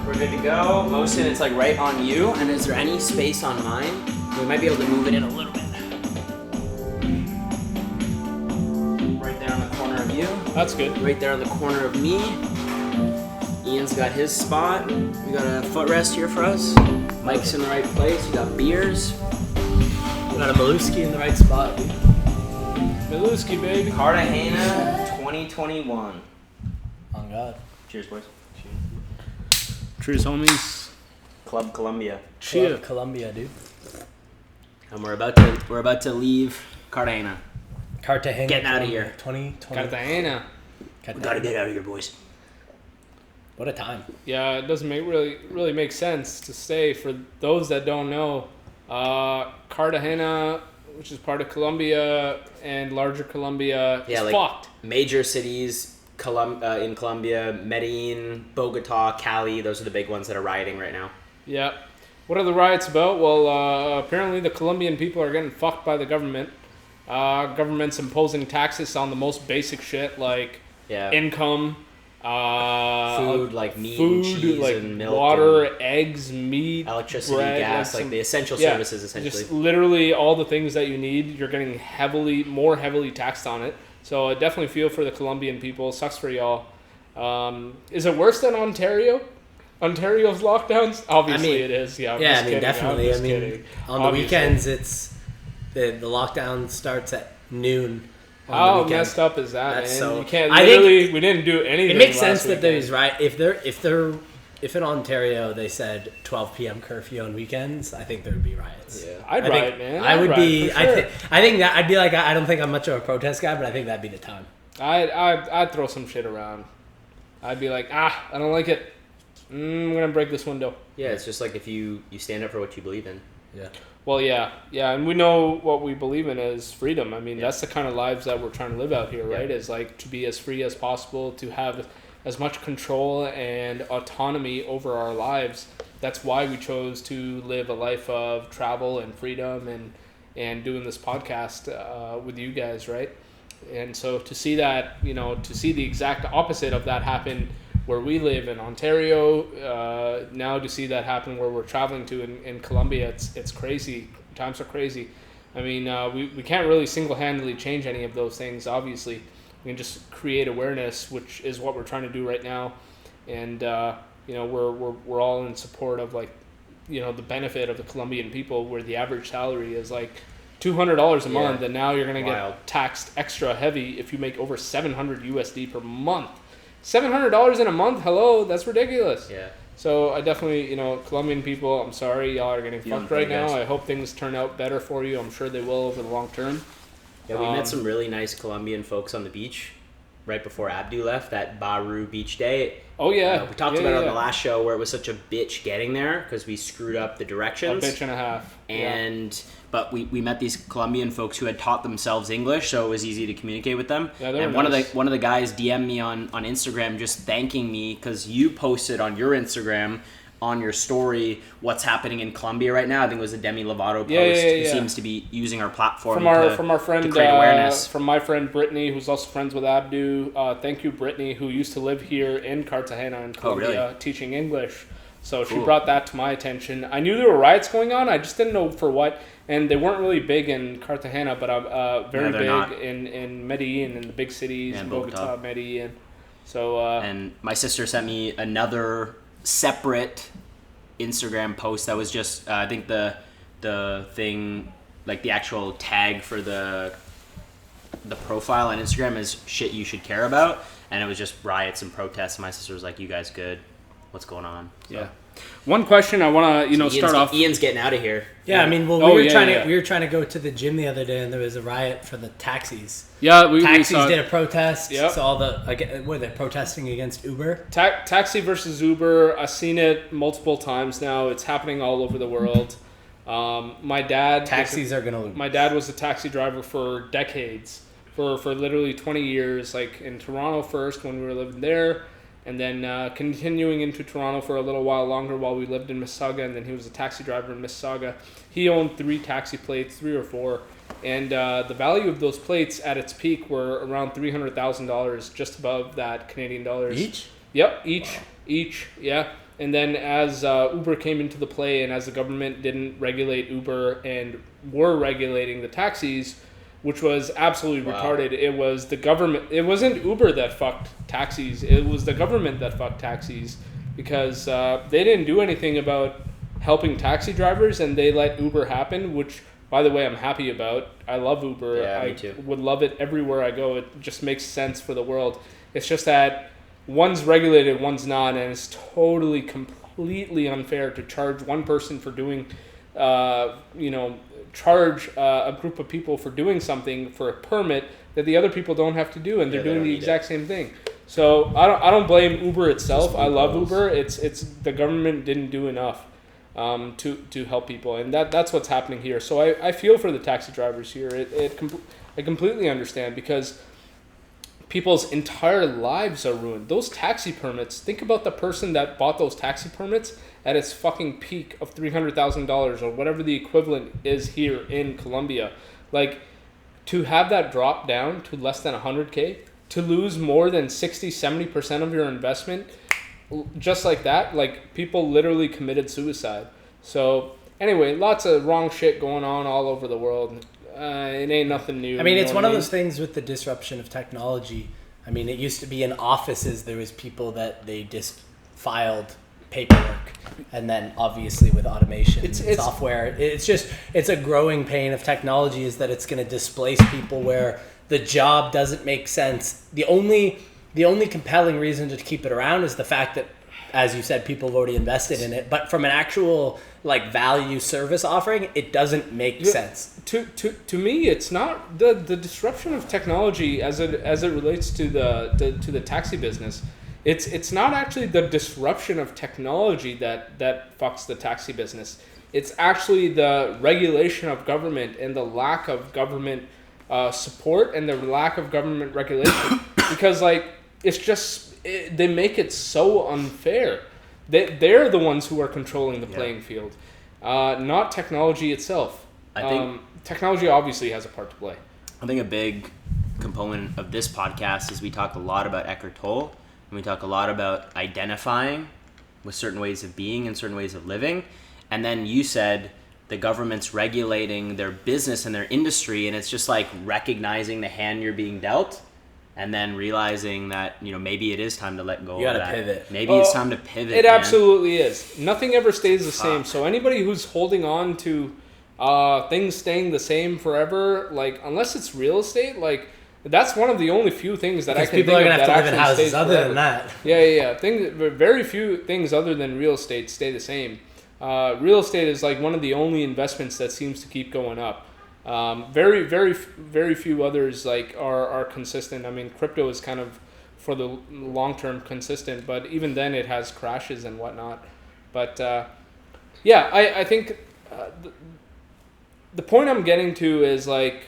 We're good to go. Motion, it's like right on you. And is there any space on mine? We might be able to move it in a little bit. Right there on the corner of you. That's good. Right there on the corner of me. Ian's got his spot. We got a footrest here for us. Mike's in the right place. We got beers. We got a Maluski in the right spot. Maluski, baby. Cartagena 2021. On God. Cheers, boys. Cheers, homies. Club Colombia. Cheers. Colombia, dude. And we're about to leave Cartagena. Cartagena. Getting out of here. 2020. Cartagena. We gotta get out of here, boys. What a time. Yeah, it doesn't really make sense to stay. For those that don't know, Cartagena, which is part of Colombia and larger Colombia, is like fucked. Major cities in Colombia, Medellin, Bogota, Cali, those are the big ones that are rioting right now. Yeah. What are the riots about? Well, apparently the Colombian people are getting fucked by the government. Government's imposing taxes on the most basic shit like income, food, like meat, and cheese, like and milk, water, and eggs, meat, electricity, bread, gas, like the essential services, essentially. Just literally all the things that you need, you're getting more heavily taxed on it. So I definitely feel for the Colombian people. Sucks for y'all. Is it worse than Ontario? Ontario's lockdowns? Obviously it is. Yeah, definitely. Kidding. On the weekends, it's the lockdown starts at noon. How messed up is that, man? So, you can't. Literally, we didn't do anything. It makes sense that there's if in Ontario they said 12 p.m. curfew on weekends, I think there would be riots. Yeah, I'd riot, man. I would be. Sure. I think that I'd be like, I don't think I'm much of a protest guy, but I think that'd be the time. I'd throw some shit around. I'd be like, I don't like it. I'm gonna break this window. Yeah, it's just like if you stand up for what you believe in. Yeah. Well, yeah, and we know what we believe in is freedom. I mean, that's the kind of lives that we're trying to live out here, right? Is like to be as free as possible, to have as much control and autonomy over our lives. That's why we chose to live a life of travel and freedom and doing this podcast with you guys, right? And so to see that, to see the exact opposite of that happen where we live in Ontario, now to see that happen where we're traveling to in Colombia, it's crazy. Times are crazy. I mean, we can't really single-handedly change any of those things, obviously. We can just create awareness, which is what we're trying to do right now. And, we're all in support of, the benefit of the Colombian people, where the average salary is like $200 a month, and now you're going to get taxed extra heavy if you make over $700 USD per month. $700 in a month? Hello, that's ridiculous. Yeah. So I definitely, Colombian people, I'm sorry, y'all are getting fucked right now. I hope things turn out better for you. I'm sure they will over the long term. Yeah, we met some really nice Colombian folks on the beach right before Abdu left, that Baru beach day. Oh, yeah. We talked about it on the last show where it was such a bitch getting there because we screwed up the directions. A bitch and a half. But we met these Colombian folks who had taught themselves English, so it was easy to communicate with them. Yeah, and one of the guys DM'd me on Instagram just thanking me because you posted on your Instagram on your story what's happening in Colombia right now. I think it was a Demi Lovato post who seems to be using our platform from our friend, to create awareness. From my friend Brittany, who's also friends with Abdu. Thank you, Brittany, who used to live here in Cartagena in Colombia, teaching English. So she brought that to my attention. I knew there were riots going on. I just didn't know for what. And they weren't really big in Cartagena, but very big in Medellin, in the big cities, in Bogota, Medellin. So and my sister sent me another separate Instagram post that was just I think the thing, like the actual tag for the profile on Instagram is shit you should care about, and it was just riots and protests. And my sister was like, "You guys good? What's going on?" So. Yeah. One question I want to start off. Ian's getting out of here. Yeah, I mean, we were trying to go to the gym the other day, and there was a riot for the taxis. Yeah, taxis we saw did a protest. Yep. So were they protesting against Uber? Taxi versus Uber. I've seen it multiple times now. It's happening all over the world. My dad. Taxis are gonna lose. My dad was a taxi driver for decades, for literally 20 years. Like in Toronto first when we were living there. And then continuing into Toronto for a little while longer while we lived in Mississauga, and then he was a taxi driver in Mississauga. He owned 3 taxi plates, 3 or 4, and the value of those plates at its peak were around $300,000, just above that Canadian dollars. Each? Yep, each, yeah. And then as Uber came into the play and as the government didn't regulate Uber and were regulating the taxis, which was absolutely retarded. It was the government. It wasn't Uber that fucked taxis. It was the government that fucked taxis because they didn't do anything about helping taxi drivers and they let Uber happen, which, by the way, I'm happy about. I love Uber. Yeah, me I too. would love it everywhere I go. It just makes sense for the world. It's just that one's regulated, one's not, and it's totally, completely unfair to charge one person for doing, charge a group of people for doing something for a permit that the other people don't have to do, and they're doing the exact same thing. So I don't blame Uber itself. I love Uber. It's the government didn't do enough to help people, and that's what's happening here. So I feel for the taxi drivers here. I completely understand because people's entire lives are ruined. Those taxi permits, think about the person that bought those taxi permits at its fucking peak of $300,000 or whatever the equivalent is here in Colombia. Like, to have that drop down to less than 100K, to lose more than 60-70% of your investment, just like that, like, people literally committed suicide. So anyway, lots of wrong shit going on all over the world. It ain't nothing new. I mean, it's one of those things with the disruption of technology. I mean, it used to be in offices, there was people that they just filed paperwork. And then obviously with automation and software, it's a growing pain of technology is that it's going to displace people where the job doesn't make sense. The only compelling reason to keep it around is the fact that, as you said, people have already invested in it. But from an actual like value service offering, it doesn't make sense. To me, it's not the disruption of technology as it relates to the taxi business. It's not actually the disruption of technology that fucks the taxi business. It's actually the regulation of government and the lack of government support and the lack of government regulation. Because like it's just they make it so unfair. They're the ones who are controlling the playing field, not technology itself. I think technology obviously has a part to play. I think a big component of this podcast is we talk a lot about Eckhart Tolle, and we talk a lot about identifying with certain ways of being and certain ways of living. And then you said the government's regulating their business and their industry, and it's just like recognizing the hand you're being dealt and then realizing that, maybe it is time to let go of that. You gotta pivot. Maybe it's time to pivot. It absolutely is. Nothing ever stays the same. So anybody who's holding on to things staying the same forever, like unless it's real estate, like that's one of the only few things that I can think of that actually stays forever. People are gonna have to live in houses other than that. Yeah. Very few things other than real estate stay the same. Real estate is like one of the only investments that seems to keep going up. Very, very, very few others like are consistent. I mean, crypto is kind of for the long term consistent, but even then it has crashes and whatnot. But I think the point I'm getting to is like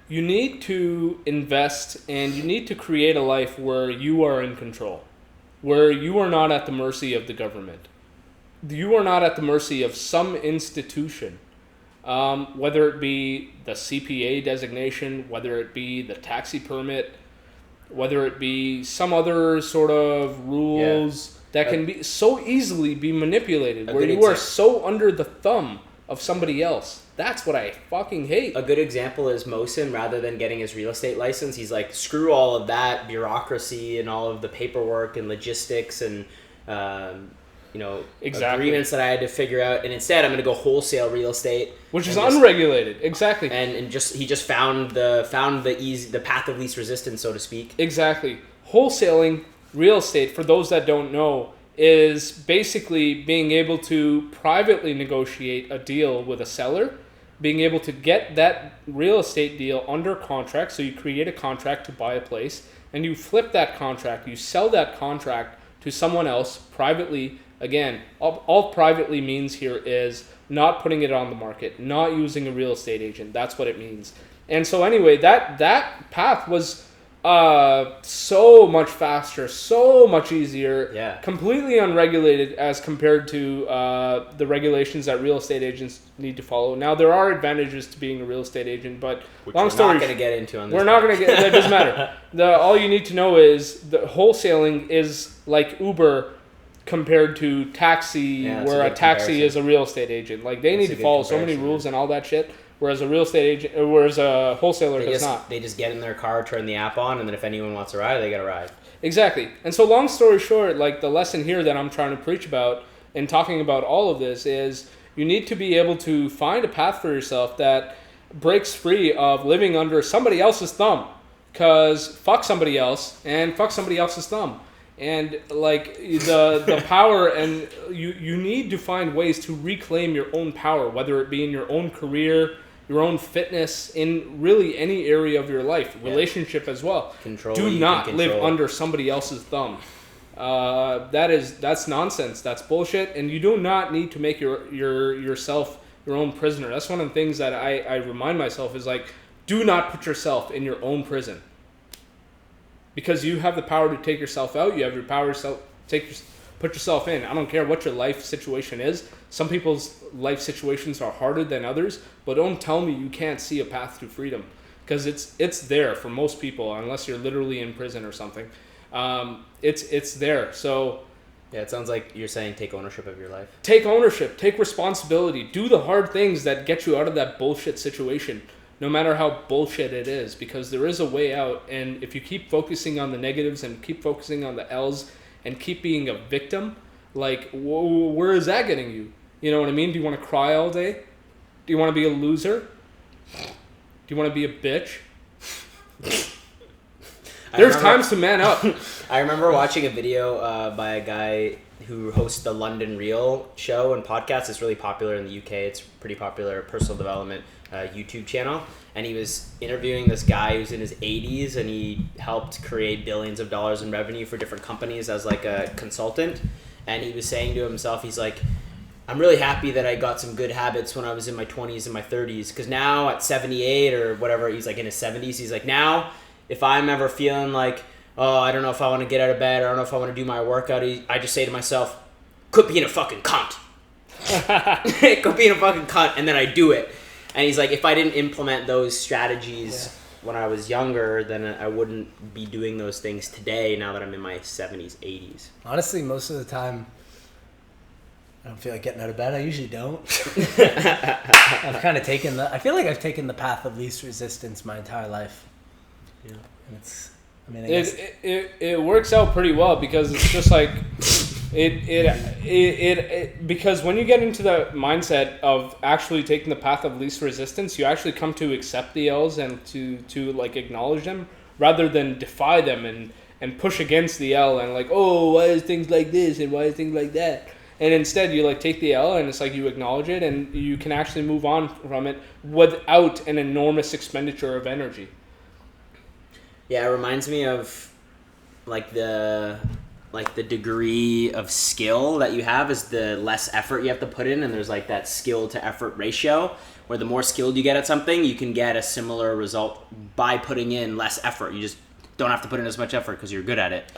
you need to invest and you need to create a life where you are in control, where you are not at the mercy of the government. You are not at the mercy of some institution, whether it be the CPA designation, whether it be the taxi permit, whether it be some other sort of rules that can be so easily be manipulated, where you are so under the thumb of somebody else. That's what I fucking hate. A good example is Mohsen, rather than getting his real estate license, he's like, screw all of that bureaucracy and all of the paperwork and logistics and agreements that I had to figure out, and instead I'm going to go wholesale real estate, which is unregulated. Exactly. And he just found the path of least resistance, so to speak. Exactly. Wholesaling real estate, for those that don't know, is basically being able to privately negotiate a deal with a seller, being able to get that real estate deal under contract. So you create a contract to buy a place, and you flip that contract, you sell that contract to someone else privately. Again, all privately means here is not putting it on the market, not using a real estate agent. That's what it means. And so anyway, that path was so much faster, so much easier, completely unregulated as compared to the regulations that real estate agents need to follow. Now, there are advantages to being a real estate agent, but long story, we're not going to get into on this. We're not going to get. That doesn't matter. All you need to know is the wholesaling is like Uber. compared to taxi, where a taxi is a real estate agent. Like they need to follow so many rules and all that shit, whereas a real estate agent, whereas a wholesaler does not. They just get in their car, turn the app on, and then if anyone wants a ride, they get a ride. Exactly. And so long story short, like the lesson here that I'm trying to preach about in talking about all of this is you need to be able to find a path for yourself that breaks free of living under somebody else's thumb. Because fuck somebody else and fuck somebody else's thumb. And like the power, and you need to find ways to reclaim your own power, whether it be in your own career, your own fitness, in really any area of your life, relationship as well. Do not live under somebody else's thumb. That's nonsense. That's bullshit. And you do not need to make yourself your own prisoner. That's one of the things that I remind myself is like, do not put yourself in your own prison. Because you have the power to take yourself out. You have your power to put yourself in. I don't care what your life situation is. Some people's life situations are harder than others. But don't tell me you can't see a path to freedom. Because it's there for most people, unless you're literally in prison or something. It's there. So yeah, it sounds like you're saying take ownership of your life. Take ownership. Take responsibility. Do the hard things that get you out of that bullshit situation. No matter how bullshit it is, because there is a way out. And if you keep focusing on the negatives and keep focusing on the L's and keep being a victim, like, where is that getting you? You know what I mean? Do you want to cry all day? Do you want to be a loser? Do you want to be a bitch? There's times to man up. I remember watching a video by a guy who hosts the London Real show and podcast. It's really popular in the UK. It's pretty popular personal development YouTube channel. And he was interviewing this guy who's in his 80s, and he helped create billions of dollars in revenue for different companies as like a consultant. And he was saying to himself, he's like, I'm really happy that I got some good habits when I was in my 20s and my 30s, because now at 78 or whatever, he's like in his 70s, he's like, now if I'm ever feeling like, oh, I don't know if I want to get out of bed, or I don't know if I want to do my workout, I just say to myself, quit being a fucking cunt. Quit being a fucking cunt, and then I do it. And he's like, if I didn't implement those strategies when I was younger, then I wouldn't be doing those things today, now that I'm in my 70s, 80s. Honestly, most of the time, I don't feel like getting out of bed. I usually don't. I've kind of taken I feel like I've taken the path of least resistance my entire life. Yeah. And it's, I mean, I guess it works out pretty well, because it's just like, because when you get into the mindset of actually taking the path of least resistance, you actually come to accept the L's and to like acknowledge them, rather than defy them and push against the L and like, oh, why is things like this and why is things like that? And instead you like take the L, and it's like you acknowledge it, and you can actually move on from it without an enormous expenditure of energy. Yeah, it reminds me of like the degree of skill that you have is the less effort you have to put in, and there's like that skill to effort ratio, where the more skilled you get at something, you can get a similar result by putting in less effort. You just don't have to put in as much effort because you're good at it.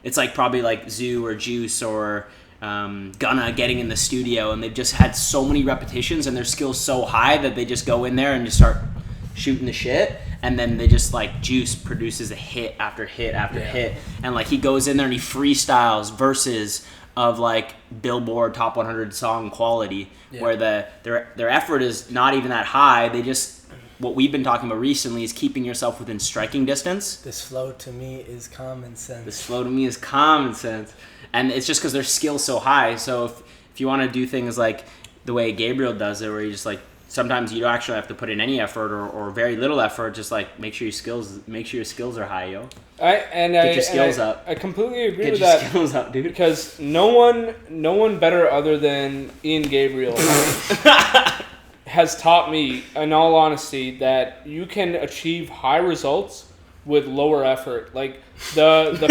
It's like probably like Zoo or Juice or Gunna getting in the studio, and they've just had so many repetitions and their skill's so high that they just go in there and just start shooting the shit. And then they just like Juice produces a hit after hit after hit, and like he goes in there and he freestyles verses of like Billboard Top 100 song quality, where their effort is not even that high. They just, what we've been talking about recently is keeping yourself within striking distance. This flow to me is common sense. This flow to me is common sense, and it's just because their skill's so high. So if you want to do things like the way Gabriel does it, where you just like, sometimes you don't actually have to put in any effort or very little effort. Just like make sure your skills are high, yo. Get your skills up. I completely agree with that. Get your skills up, dude. Because no one better other than Iain Gabriel has taught me, in all honesty, that you can achieve high results with lower effort. Like the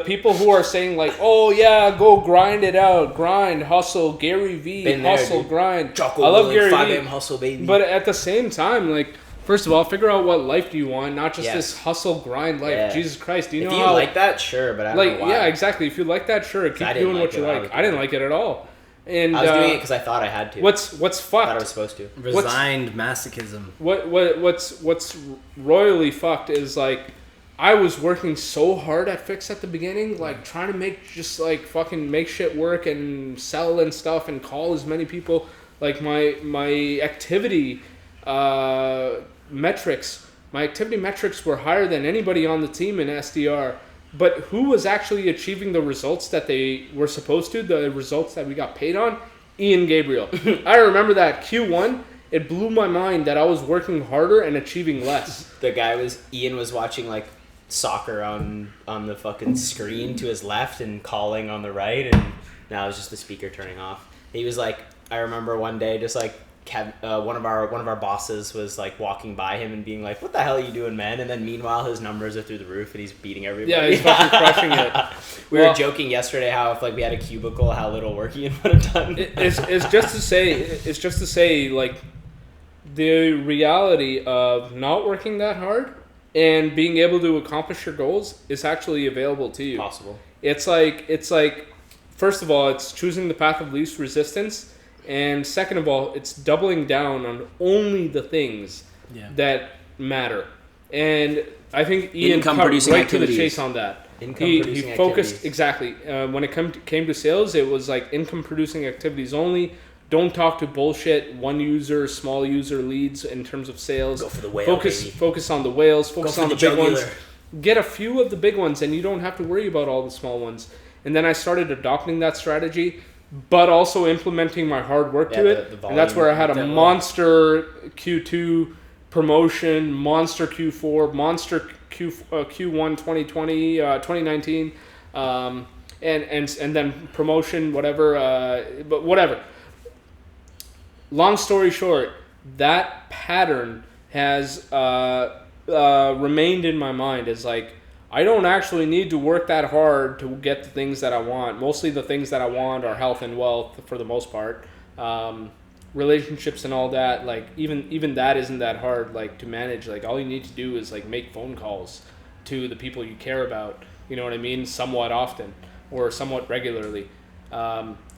people who are saying like, oh yeah, go grind it out, grind, hustle, Gary V, been hustle, there, grind. Jocko I love Gary 5M V. hustle, baby. But at the same time, like, first of all, figure out what life do you want, not just this hustle grind life. Yeah. Jesus Christ, do you know if you like that? Sure, but I don't know why. Yeah, exactly. If you like that, sure, keep doing what you like. I didn't like it at all. And I was doing it because I thought I had to. What's fucked? I thought I was supposed to. Resigned masochism. What's royally fucked is like I was working so hard at Fix at the beginning, like trying to make shit work and sell and stuff and call as many people. Like my activity metrics were higher than anybody on the team in SDR. But who was actually achieving the results that they were supposed to, the results that we got paid on? Ian Gabriel. I remember that Q1. It blew my mind that I was working harder and achieving less. Ian was watching like soccer on the fucking screen to his left and calling on the right, and now it was just the speaker turning off. He was like, I remember one day just like one of our bosses was like walking by him and being like, "What the hell are you doing, man?" And then meanwhile his numbers are through the roof and he's beating everybody. Yeah, he's fucking crushing it. We were joking yesterday how if like we had a cubicle, how little work he would have done. It's just to say like the reality of not working that hard and being able to accomplish your goals is actually available to you. Possible. It's like first of all, it's choosing the path of least resistance. And second of all, it's doubling down on only the things that matter. And I think Ian cut right to the chase on that. He focused exactly. When it came to sales, it was like income producing activities only. Don't talk to bullshit one user, small user leads in terms of sales. Go for the whale. Focus on the whales. Focus on the big ones. Get a few of the big ones, and you don't have to worry about all the small ones. And then I started adopting that strategy, but also implementing my hard work to it. And that's where I had a monster Q2 promotion, monster Q4, monster Q1 2020, 2019, and then promotion, whatever. But whatever. Long story short, that pattern has remained in my mind as like, I don't actually need to work that hard to get the things that I want. Mostly the things that I want are health and wealth for the most part. Relationships and all that, like even that isn't that hard like to manage. Like all you need to do is like make phone calls to the people you care about. You know what I mean? Somewhat often or somewhat regularly.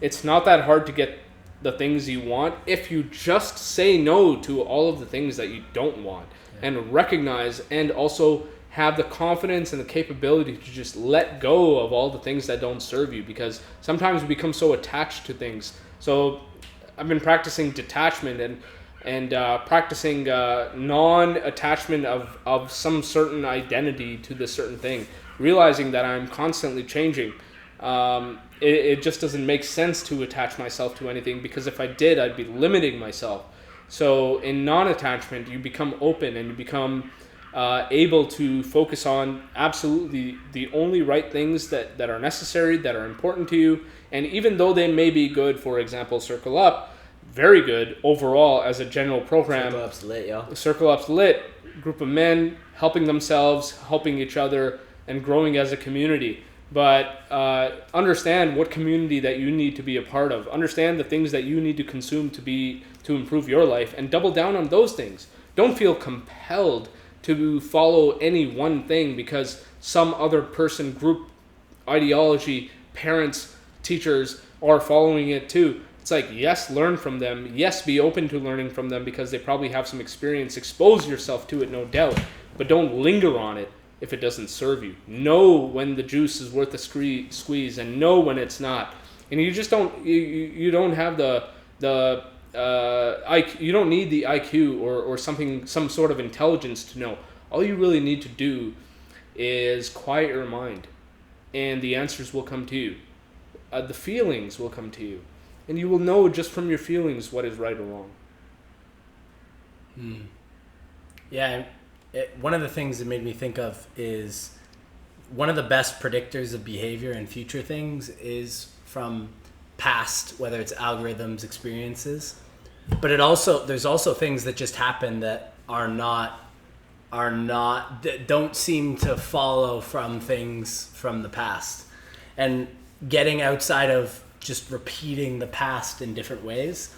It's not that hard to get the things you want if you just say no to all of the things that you don't want and recognize and also have the confidence and the capability to just let go of all the things that don't serve you, because sometimes we become so attached to things. So I've been practicing detachment and practicing non-attachment of some certain identity to this certain thing, realizing that I'm constantly changing. It just doesn't make sense to attach myself to anything, because if I did, I'd be limiting myself. So in non-attachment, you become open and you become able to focus on absolutely the only right things that are necessary, that are important to you. And even though they may be good, for example, Circle Up, very good overall as a general program. Circle Up's lit, yo. Circle Up's lit. Group of men helping themselves, helping each other, and growing as a community. But understand what community that you need to be a part of. Understand the things that you need to consume to improve your life, and double down on those things. Don't feel compelled to follow any one thing because some other person, group, ideology, parents, teachers are following it too. It's like, yes, learn from them. Yes, be open to learning from them because they probably have some experience. Expose yourself to it, no doubt. But don't linger on it if it doesn't serve you. Know when the juice is worth the squeeze and know when it's not. And you just don't, you don't have the IQ, you don't need the IQ or some sort of intelligence to know. All you really need to do is quiet your mind, and the answers will come to you. The feelings will come to you, and you will know just from your feelings what is right or wrong. Yeah, one of the things that made me think of is one of the best predictors of behavior and future things is from past, whether it's algorithms, experiences, but there's also things that just happen that that don't seem to follow from things from the past, and getting outside of just repeating the past in different ways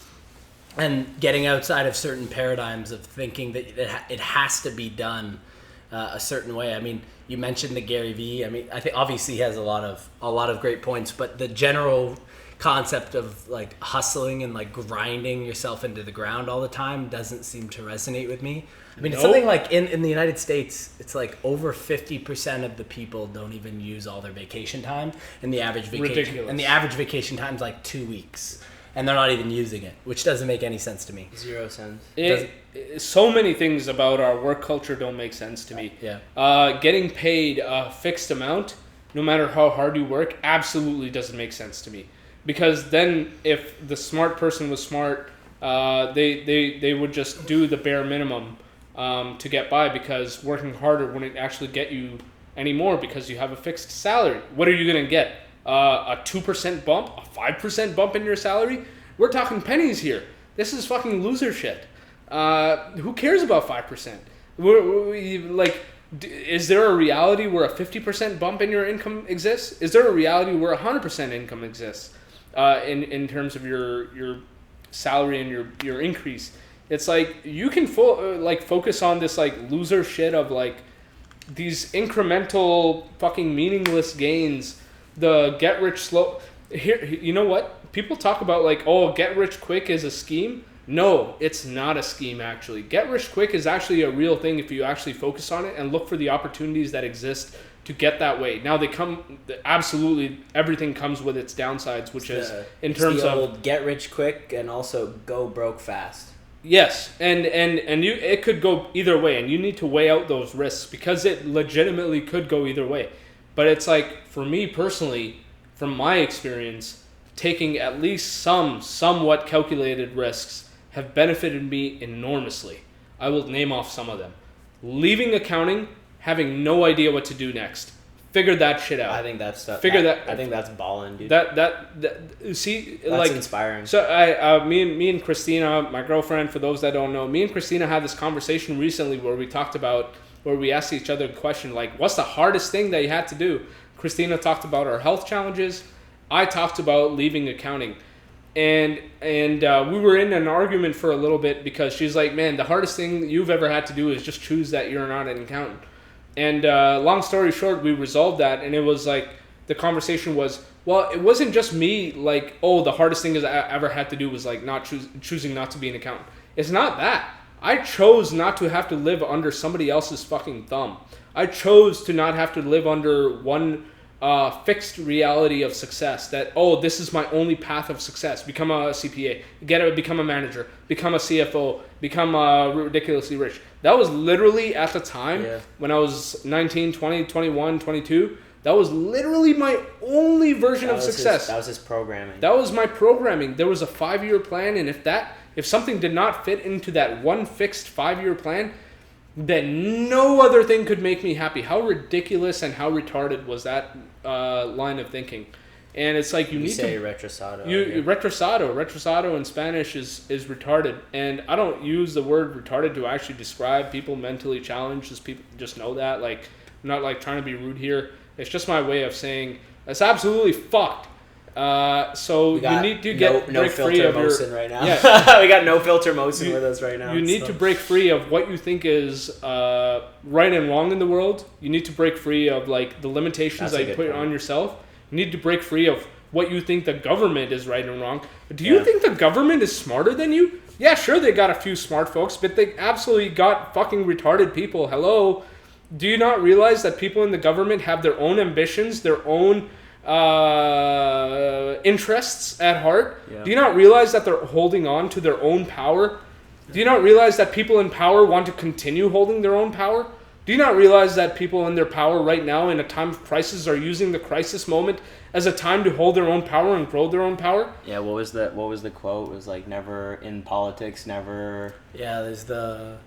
and getting outside of certain paradigms of thinking that it has to be done a certain way. I mean, you mentioned the Gary Vee. I mean, I think obviously he has a lot of great points, but the general concept of like hustling and like grinding yourself into the ground all the time doesn't seem to resonate with me. I mean, it's something like in the United States, it's like over 50% of the people don't even use all their vacation time, and the average vacation time is like 2 weeks, and they're not even using it, which doesn't make any sense to me. 0 cents. So many things about our work culture don't make sense to me. Yeah. Getting paid a fixed amount, no matter how hard you work, absolutely doesn't make sense to me. Because then, if the smart person was smart, they would just do the bare minimum to get by, because working harder wouldn't actually get you any more because you have a fixed salary. What are you going to get? A 2% bump? A 5% bump in your salary? We're talking pennies here. This is fucking loser shit. Who cares about 5%? Is there a reality where a 50% bump in your income exists? Is there a reality where 100% income exists in terms of your salary and your increase? It's like you can focus on this like loser shit of like these incremental fucking meaningless gains. The get rich slow. Here, you know what? People talk about like, oh, get rich quick is a scheme. No, it's not a scheme, actually. Get rich quick is actually a real thing if you actually focus on it and look for the opportunities that exist to get that way. Now, absolutely, everything comes with its downsides, which is in terms the of old get rich quick and also go broke fast. Yes, and it could go either way, and you need to weigh out those risks because it legitimately could go either way. But it's like, for me personally, from my experience, taking at least some somewhat calculated risks have benefited me enormously. I will name off some of them. Leaving accounting, having no idea what to do next. Figure that shit out. I think that's I think that's ballin', dude. See, that's like inspiring. So me and Christina, my girlfriend, for those that don't know, me and Christina had this conversation recently where we asked each other a question like, what's the hardest thing that you had to do? Christina talked about our health challenges. I talked about leaving accounting. And we were in an argument for a little bit because she's like, man, the hardest thing you've ever had to do is just choose that you're not an accountant. And long story short, we resolved that, and it was like, the conversation was, well, it wasn't just me, like, oh, the hardest thing I ever had to do was like choosing not to be an accountant. It's not that. I chose not to have to live under somebody else's fucking thumb. I chose to not have to live under one fixed reality of success that, oh, this is my only path of success. Become a CPA, become a manager, become a CFO, become ridiculously rich. That was literally at the time when I was 19, 20, 21, 22. That was literally my only version of success. That was his programming. That was my programming. There was a 5-year plan, and if something did not fit into that one fixed 5-year plan, then no other thing could make me happy. How ridiculous and how retarded was that line of thinking? And it's like you need say to retrosado. Retrosado in Spanish is retarded, and I don't use the word retarded to actually describe people mentally challenged. Just people just know that. Like, I'm not like trying to be rude here. It's just my way of saying it's absolutely fucked. So you need to get no break free filter of your Mosin right now. Yeah. We got no filter Mosin with us right now. You need to break free of what you think is right and wrong in the world. You need to break free of like the limitations that you put on yourself. You need to break free of what you think the government is right and wrong. But do you think the government is smarter than you? Yeah, sure, they got a few smart folks, but they absolutely got fucking retarded people. Hello. Do you not realize that people in the government have their own ambitions, their own interests at heart? Yeah. Do you not realize that they're holding on to their own power? Do you not realize that people in power want to continue holding their own power? Do you not realize that people in their power right now in a time of crisis are using the crisis moment as a time to hold their own power and grow their own power? Yeah, what was the quote? It was like, never in politics, never... Yeah, there's the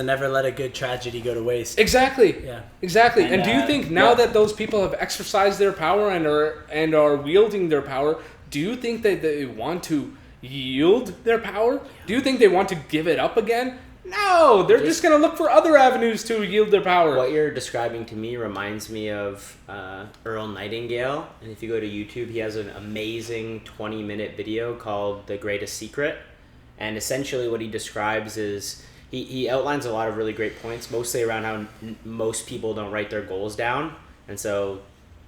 never let a good tragedy go to waste. Exactly. Yeah. Exactly. And do you think now that those people have exercised their power and are wielding their power, do you think that they want to yield their power? Do you think they want to give it up again? No, they're just going to look for other avenues to yield their power. What you're describing to me reminds me of Earl Nightingale. And if you go to YouTube, he has an amazing 20-minute video called The Greatest Secret. And essentially what he describes is he outlines a lot of really great points, mostly around how most people don't write their goals down. And so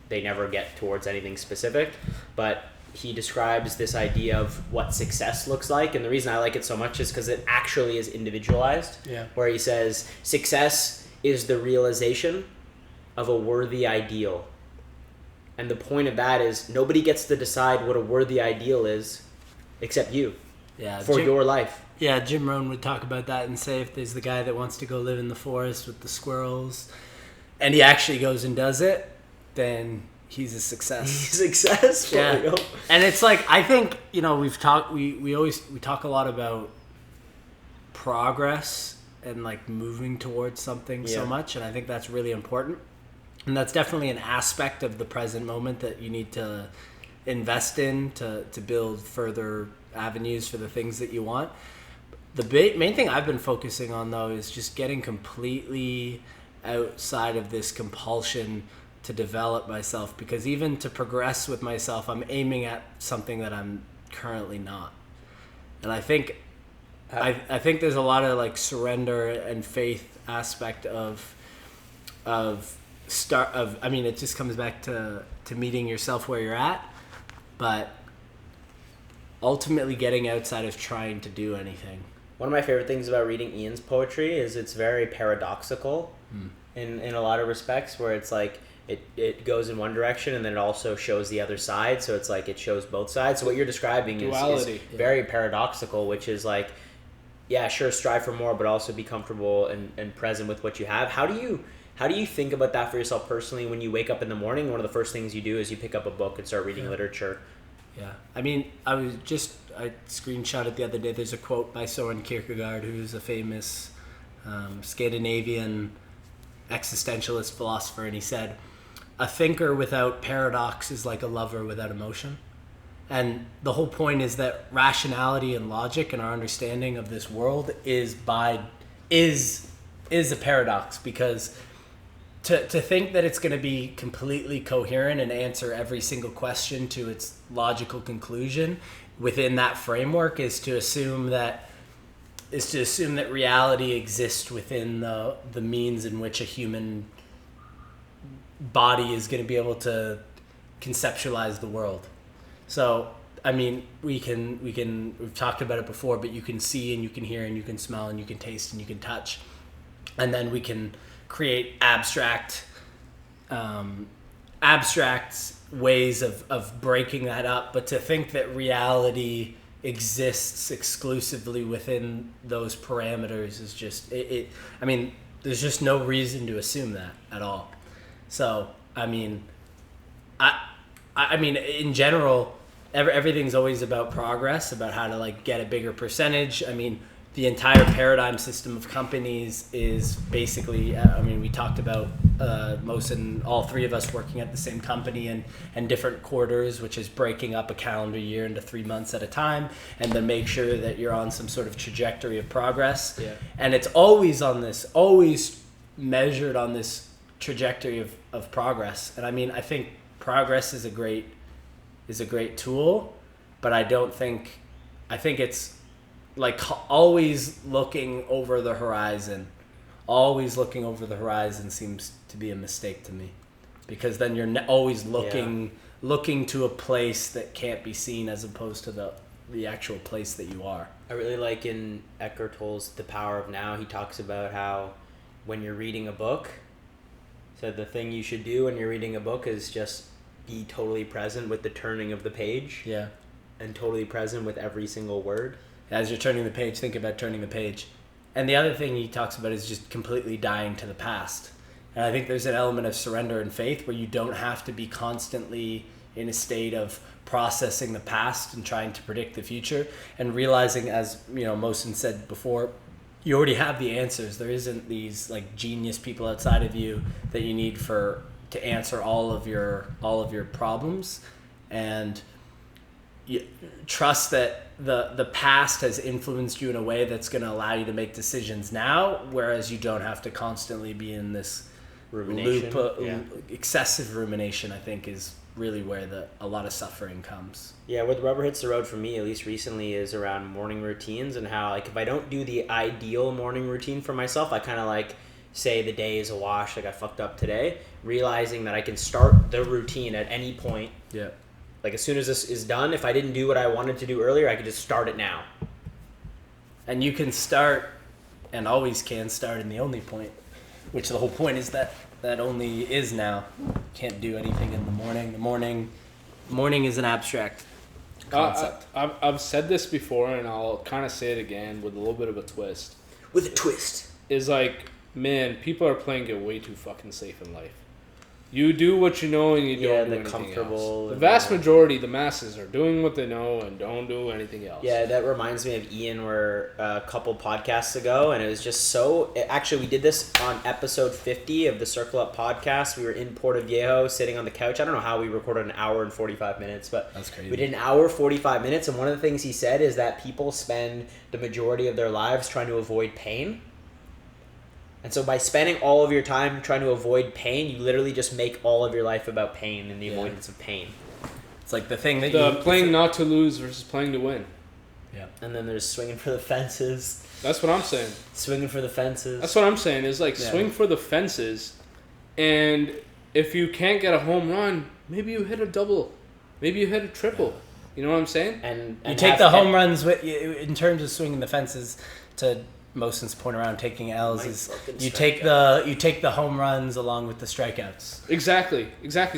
they never get towards anything specific. But he describes this idea of what success looks like, and the reason I like it so much is because it actually is individualized. Yeah. Where he says success is the realization of a worthy ideal, and the point of that is nobody gets to decide what a worthy ideal is, except you. Yeah. For your life. Yeah, Jim Rohn would talk about that and say if there's the guy that wants to go live in the forest with the squirrels, and he actually goes and does it, then he's a success. He's successful. Yeah. You know? And it's like, I think, we talk a lot about progress and like moving towards something so much, and I think that's really important. And that's definitely an aspect of the present moment that you need to invest in to build further avenues for the things that you want. The main thing I've been focusing on, though, is just getting completely outside of this compulsion to develop myself, because even to progress with myself, I'm aiming at something that I'm currently not. And I think I think there's a lot of like surrender and faith aspect of it just comes back to meeting yourself where you're at, but ultimately getting outside of trying to do anything. One of my favorite things about reading Ian's poetry is it's very paradoxical in a lot of respects, where it's like it goes in one direction and then it also shows the other side, so it's like it shows both sides. So what you're describing is very paradoxical, which is like, yeah, sure, strive for more, but also be comfortable and present with what you have. How do you think about that for yourself personally when you wake up in the morning? One of the first things you do is you pick up a book and start reading literature. Yeah. I mean, I screenshotted the other day, there's a quote by Soren Kierkegaard, who's a famous Scandinavian existentialist philosopher, and he said, "A thinker without paradox is like a lover without emotion." And the whole point is that rationality and logic and our understanding of this world is a paradox, because to think that it's going to be completely coherent and answer every single question to its logical conclusion within that framework is to assume that reality exists within the means in which a human body is going to be able to conceptualize the world. So, I mean, we've talked about it before, but you can see and you can hear and you can smell and you can taste and you can touch. And then we can create abstract ways of breaking that up. But to think that reality exists exclusively within those parameters is just, I mean, there's just no reason to assume that at all. So, I mean, I mean, in general, everything's always about progress, about how to like get a bigger percentage. I mean, the entire paradigm system of companies is basically, we talked about all three of us working at the same company and different quarters, which is breaking up a calendar year into 3 months at a time, and then make sure that you're on some sort of trajectory of progress. Yeah. And it's always measured on this trajectory of progress. And I mean, I think progress is a great tool, but I think it's like always looking over the horizon. Always looking over the horizon seems to be a mistake to me, because then you're always looking to a place that can't be seen as opposed to the actual place that you are. I really like in Eckhart Tolle's The Power of Now, he talks about how when you're reading a book, so the thing you should do when you're reading a book is just be totally present with the turning of the page. Yeah. And totally present with every single word. As you're turning the page, think about turning the page. And the other thing he talks about is just completely dying to the past. And I think there's an element of surrender and faith where you don't have to be constantly in a state of processing the past and trying to predict the future, and realizing, as Mohsen said before, you already have the answers. There isn't these like genius people outside of you that you need to answer all of your problems, and you trust that the past has influenced you in a way that's going to allow you to make decisions now, whereas you don't have to constantly be in this loop. Excessive rumination, I think, is really where a lot of suffering comes. Yeah, where the rubber hits the road for me, at least recently, is around morning routines, and how like if I don't do the ideal morning routine for myself, I kind of like say the day is a wash, like I fucked up today, realizing that I can start the routine at any point. Yeah. Like, as soon as this is done, if I didn't do what I wanted to do earlier, I could just start it now. And you can start, and always can start in the only point, which the whole point is that only is now. Can't do anything in the morning. The morning is an abstract concept. I've said this before, and I'll kind of say it again with a little bit of a twist. With a twist. Is like, man, people are playing it way too fucking safe in life. You do what you know, and you don't do anything else. The vast majority, the masses, are doing what they know and don't do anything else. Yeah, that reminds me of Ian, where a couple podcasts ago, and it was just so... Actually, we did this on episode 50 of the Circle Up podcast. We were in Puerto Viejo, sitting on the couch. I don't know how we recorded an hour and 45 minutes, but that's crazy. We did an hour, 45 minutes, and one of the things he said is that people spend the majority of their lives trying to avoid pain. And so by spending all of your time trying to avoid pain, you literally just make all of your life about pain and the avoidance of pain. It's like the thing that playing not to lose versus playing to win. Yeah. And then there's swinging for the fences. That's what I'm saying. Swinging for the fences. That's what I'm saying. Is like swing for the fences, and if you can't get a home run, maybe you hit a double, maybe you hit a triple. Yeah. You know what I'm saying? And you take the home runs in terms of swinging the fences to Mosen's point around taking L's is you take the home runs along with the strikeouts. Exactly.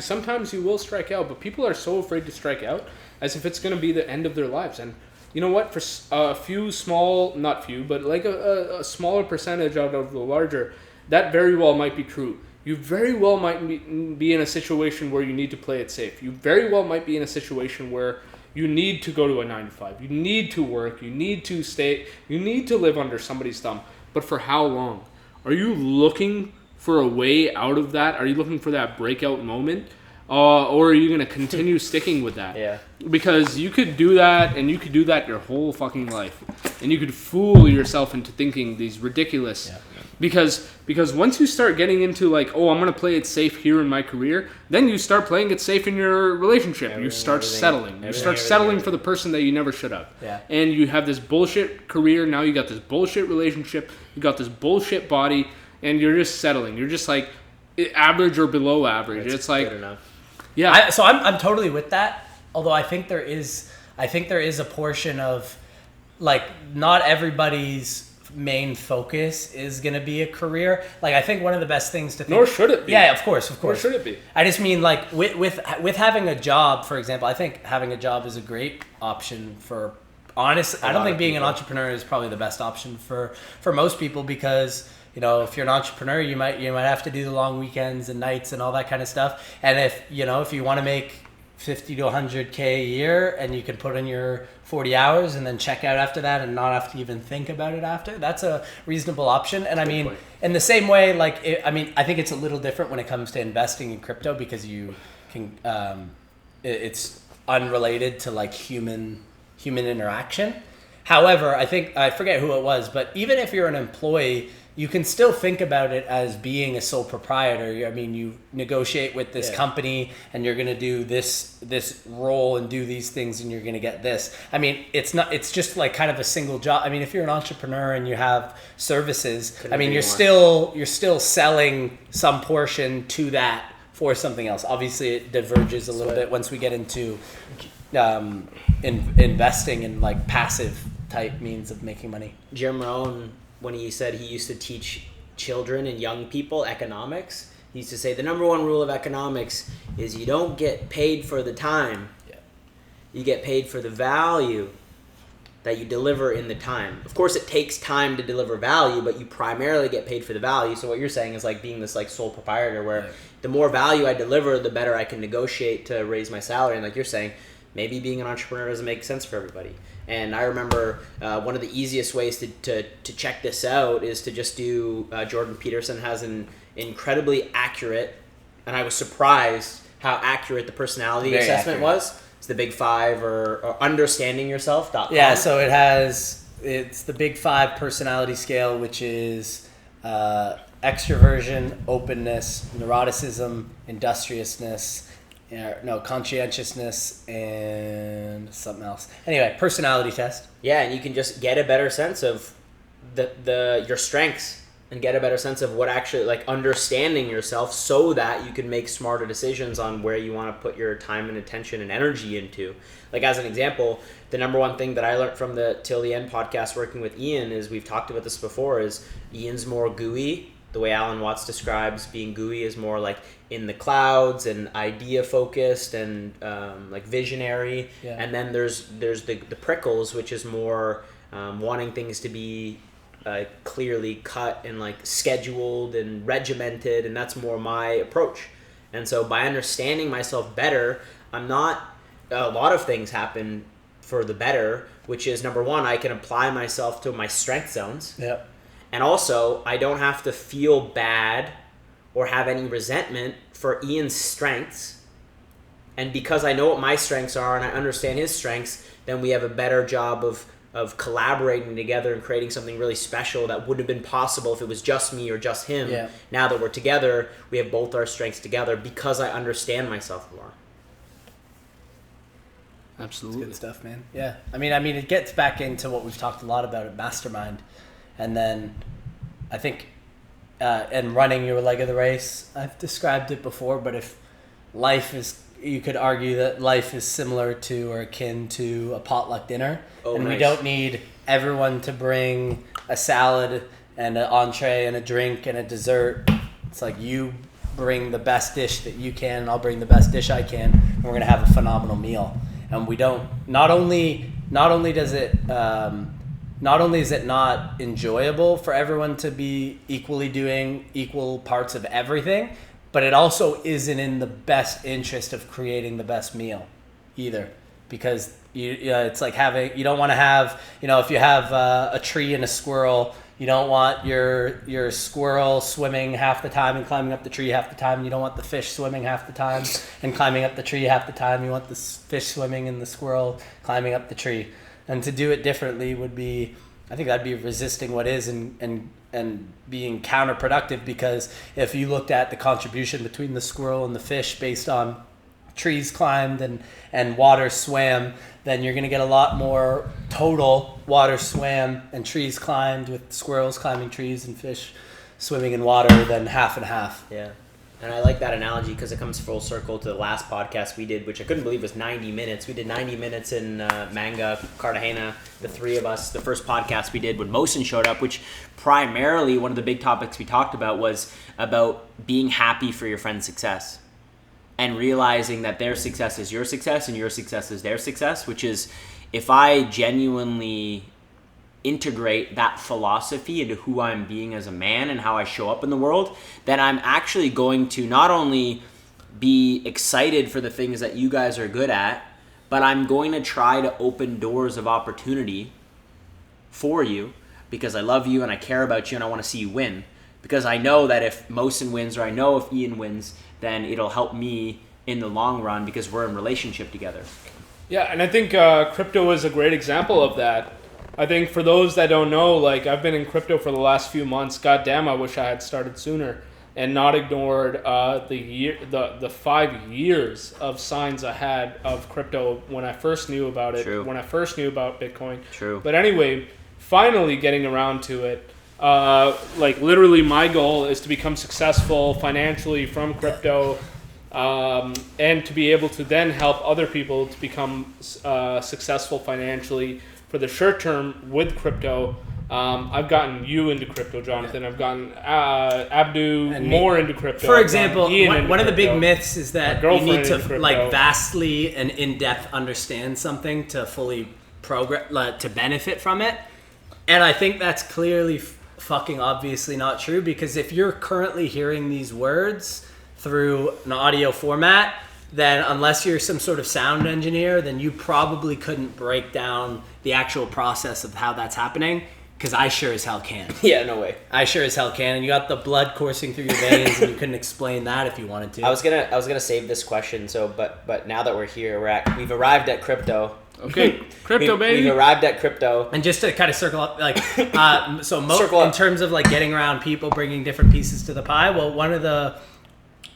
Sometimes you will strike out, but people are so afraid to strike out as if it's going to be the end of their lives. And you know what? For a few small, not few, but like a smaller percentage out of the larger, that very well might be true. You very well might be in a situation where you need to play it safe. You very well might be in a situation where you need to go to a 9-to-5. You need to work. You need to stay. You need to live under somebody's thumb. But for how long? Are you looking for a way out of that? Are you looking for that breakout moment? Or are you going to continue sticking with that? Yeah. Because you could do that, and you could do that your whole fucking life. And you could fool yourself into thinking these ridiculous... Yeah. Because once you start getting into like, oh, I'm going to play it safe here in my career, then you start playing it safe in your relationship. You start settling. You start settling for the person that you never should have. Yeah. And you have this bullshit career. Now you got this bullshit relationship. You got this bullshit body. And you're just settling. You're just like average or below average. It's like... Good enough. Yeah. So I'm totally with that. Although I think there is a portion of like not everybody's main focus is going to be a career. Like I think one of the best things to think... Nor should it be. Yeah, of course. Nor should it be. I just mean like with having a job, for example, I think having a job is a great option for honest. I don't think being an entrepreneur is probably the best option for most people because, you know, if you're an entrepreneur, you might have to do the long weekends and nights and all that kind of stuff. And if you want to make 50 to 100K a year and you can put in your 40 hours and then check out after that and not have to even think about it after, that's a reasonable option. And I mean, in the same way, like, I think it's a little different when it comes to investing in crypto because you can, it's unrelated to like human interaction. However, I forget who it was, but even if you're an employee, you can still think about it as being a sole proprietor. I mean, you negotiate with this company and you're going to do this role and do these things and you're going to get this. I mean, it's just like kind of a single job. I mean, if you're an entrepreneur and you have services, you're still selling some portion to that for something else. Obviously, it diverges a little bit once we get into investing in like passive type means of making money. Jim Rohn, when he said he used to teach children and young people economics, he used to say the number one rule of economics is you don't get paid for the time. You get paid for the value that you deliver in the time. Of course, it takes time to deliver value, but you primarily get paid for the value. So what you're saying is like being this like sole proprietor where the more value I deliver, the better I can negotiate to raise my salary. And like you're saying, maybe being an entrepreneur doesn't make sense for everybody. And I remember one of the easiest ways to check this out is to just do, Jordan Peterson has an incredibly accurate, and I was surprised how accurate the personality Very assessment accurate. was. It's the Big Five or understandingyourself.com. Yeah, so it's the Big Five personality scale, which is extroversion, openness, neuroticism, industriousness, conscientiousness, and something else. Anyway, personality test. Yeah, and you can just get a better sense of your strengths. and get a better sense of what actually, like, understanding yourself so that you can make smarter decisions on where you want to put your time and attention and energy into. Like, as an example, the number one thing that I learned from the Till the End podcast working with Iain is, we've talked about this before, is Iain's more gooey. The way Alan Watts describes being gooey is more like in the clouds and idea focused and like visionary. Yeah. And then there's the prickles, which is more wanting things to be clearly cut and like scheduled and regimented, and that's more my approach. And so by understanding myself better, a lot of things happen for the better, which is, number one, I can apply myself to my strength zones. Yep. And also, I don't have to feel bad or have any resentment for Iain's strengths. And because I know what my strengths are and I understand his strengths, then we have a better job of collaborating together and creating something really special that wouldn't have been possible if it was just me or just him. Yeah. Now that we're together, we have both our strengths together because I understand myself more. Absolutely. That's good stuff, man. Yeah. I mean, it gets back into what we've talked a lot about at Mastermind. And then I think in running your leg of the race, I've described it before, but if life is, you could argue that life is similar to or akin to a potluck dinner. And nice. We don't need everyone to bring a salad and an entree and a drink and a dessert. It's like, you bring the best dish that you can, and I'll bring the best dish I can, and we're going to have a phenomenal meal. And we don't, not only is it not enjoyable for everyone to be equally doing equal parts of everything, but it also isn't in the best interest of creating the best meal either. Because it's like you don't want to have, if you have a tree and a squirrel, you don't want your squirrel swimming half the time and climbing up the tree half the time. You don't want the fish swimming half the time and climbing up the tree half the time. You want the fish swimming and the squirrel climbing up the tree. And to do it differently would be, I think that'd be resisting what is and being counterproductive, because if you looked at the contribution between the squirrel and the fish based on trees climbed and water swam, then you're going to get a lot more total water swam and trees climbed with squirrels climbing trees and fish swimming in water than half and half. Yeah. And I like that analogy because it comes full circle to the last podcast we did, which I couldn't believe was 90 minutes. We did 90 minutes in Manga, Cartagena, the three of us. The first podcast we did when Mosin showed up, which primarily one of the big topics we talked about was about being happy for your friend's success and realizing that their success is your success and your success is their success, which is, if I genuinely integrate that philosophy into who I'm being as a man and how I show up in the world, then I'm actually going to not only be excited for the things that you guys are good at, but I'm going to try to open doors of opportunity for you because I love you and I care about you and I want to see you win. Because I know that if Mosin wins, or I know if Iain wins, then it'll help me in the long run because we're in relationship together. Yeah, and I think crypto is a great example of that. I think for those that don't know, like, I've been in crypto for the last few months. Goddamn, I wish I had started sooner and not ignored the 5 years of signs I had of crypto when I first knew about it. True. When I first knew about Bitcoin. True. But anyway, finally getting around to it. Like, literally my goal is to become successful financially from crypto, and to be able to then help other people to become successful financially for the short term with crypto. I've gotten you into crypto, Jonathan. I've gotten Abdu and more into crypto. For example, one of the big myths is that you need to like vastly and in-depth understand something to fully to benefit from it. And I think that's clearly fucking obviously not true, because if you're currently hearing these words through an audio format, then unless you're some sort of sound engineer, then you probably couldn't break down the actual process of how that's happening, because I sure as hell can. Yeah, no way. I sure as hell can. And you got the blood coursing through your veins and you couldn't explain that if you wanted to. I was gonna save this question, so but now that we're here, we've arrived at crypto. Okay, crypto, baby. We've arrived at crypto. And just to kind of circle up, like, in terms of like getting around people, bringing different pieces to the pie, well, one of the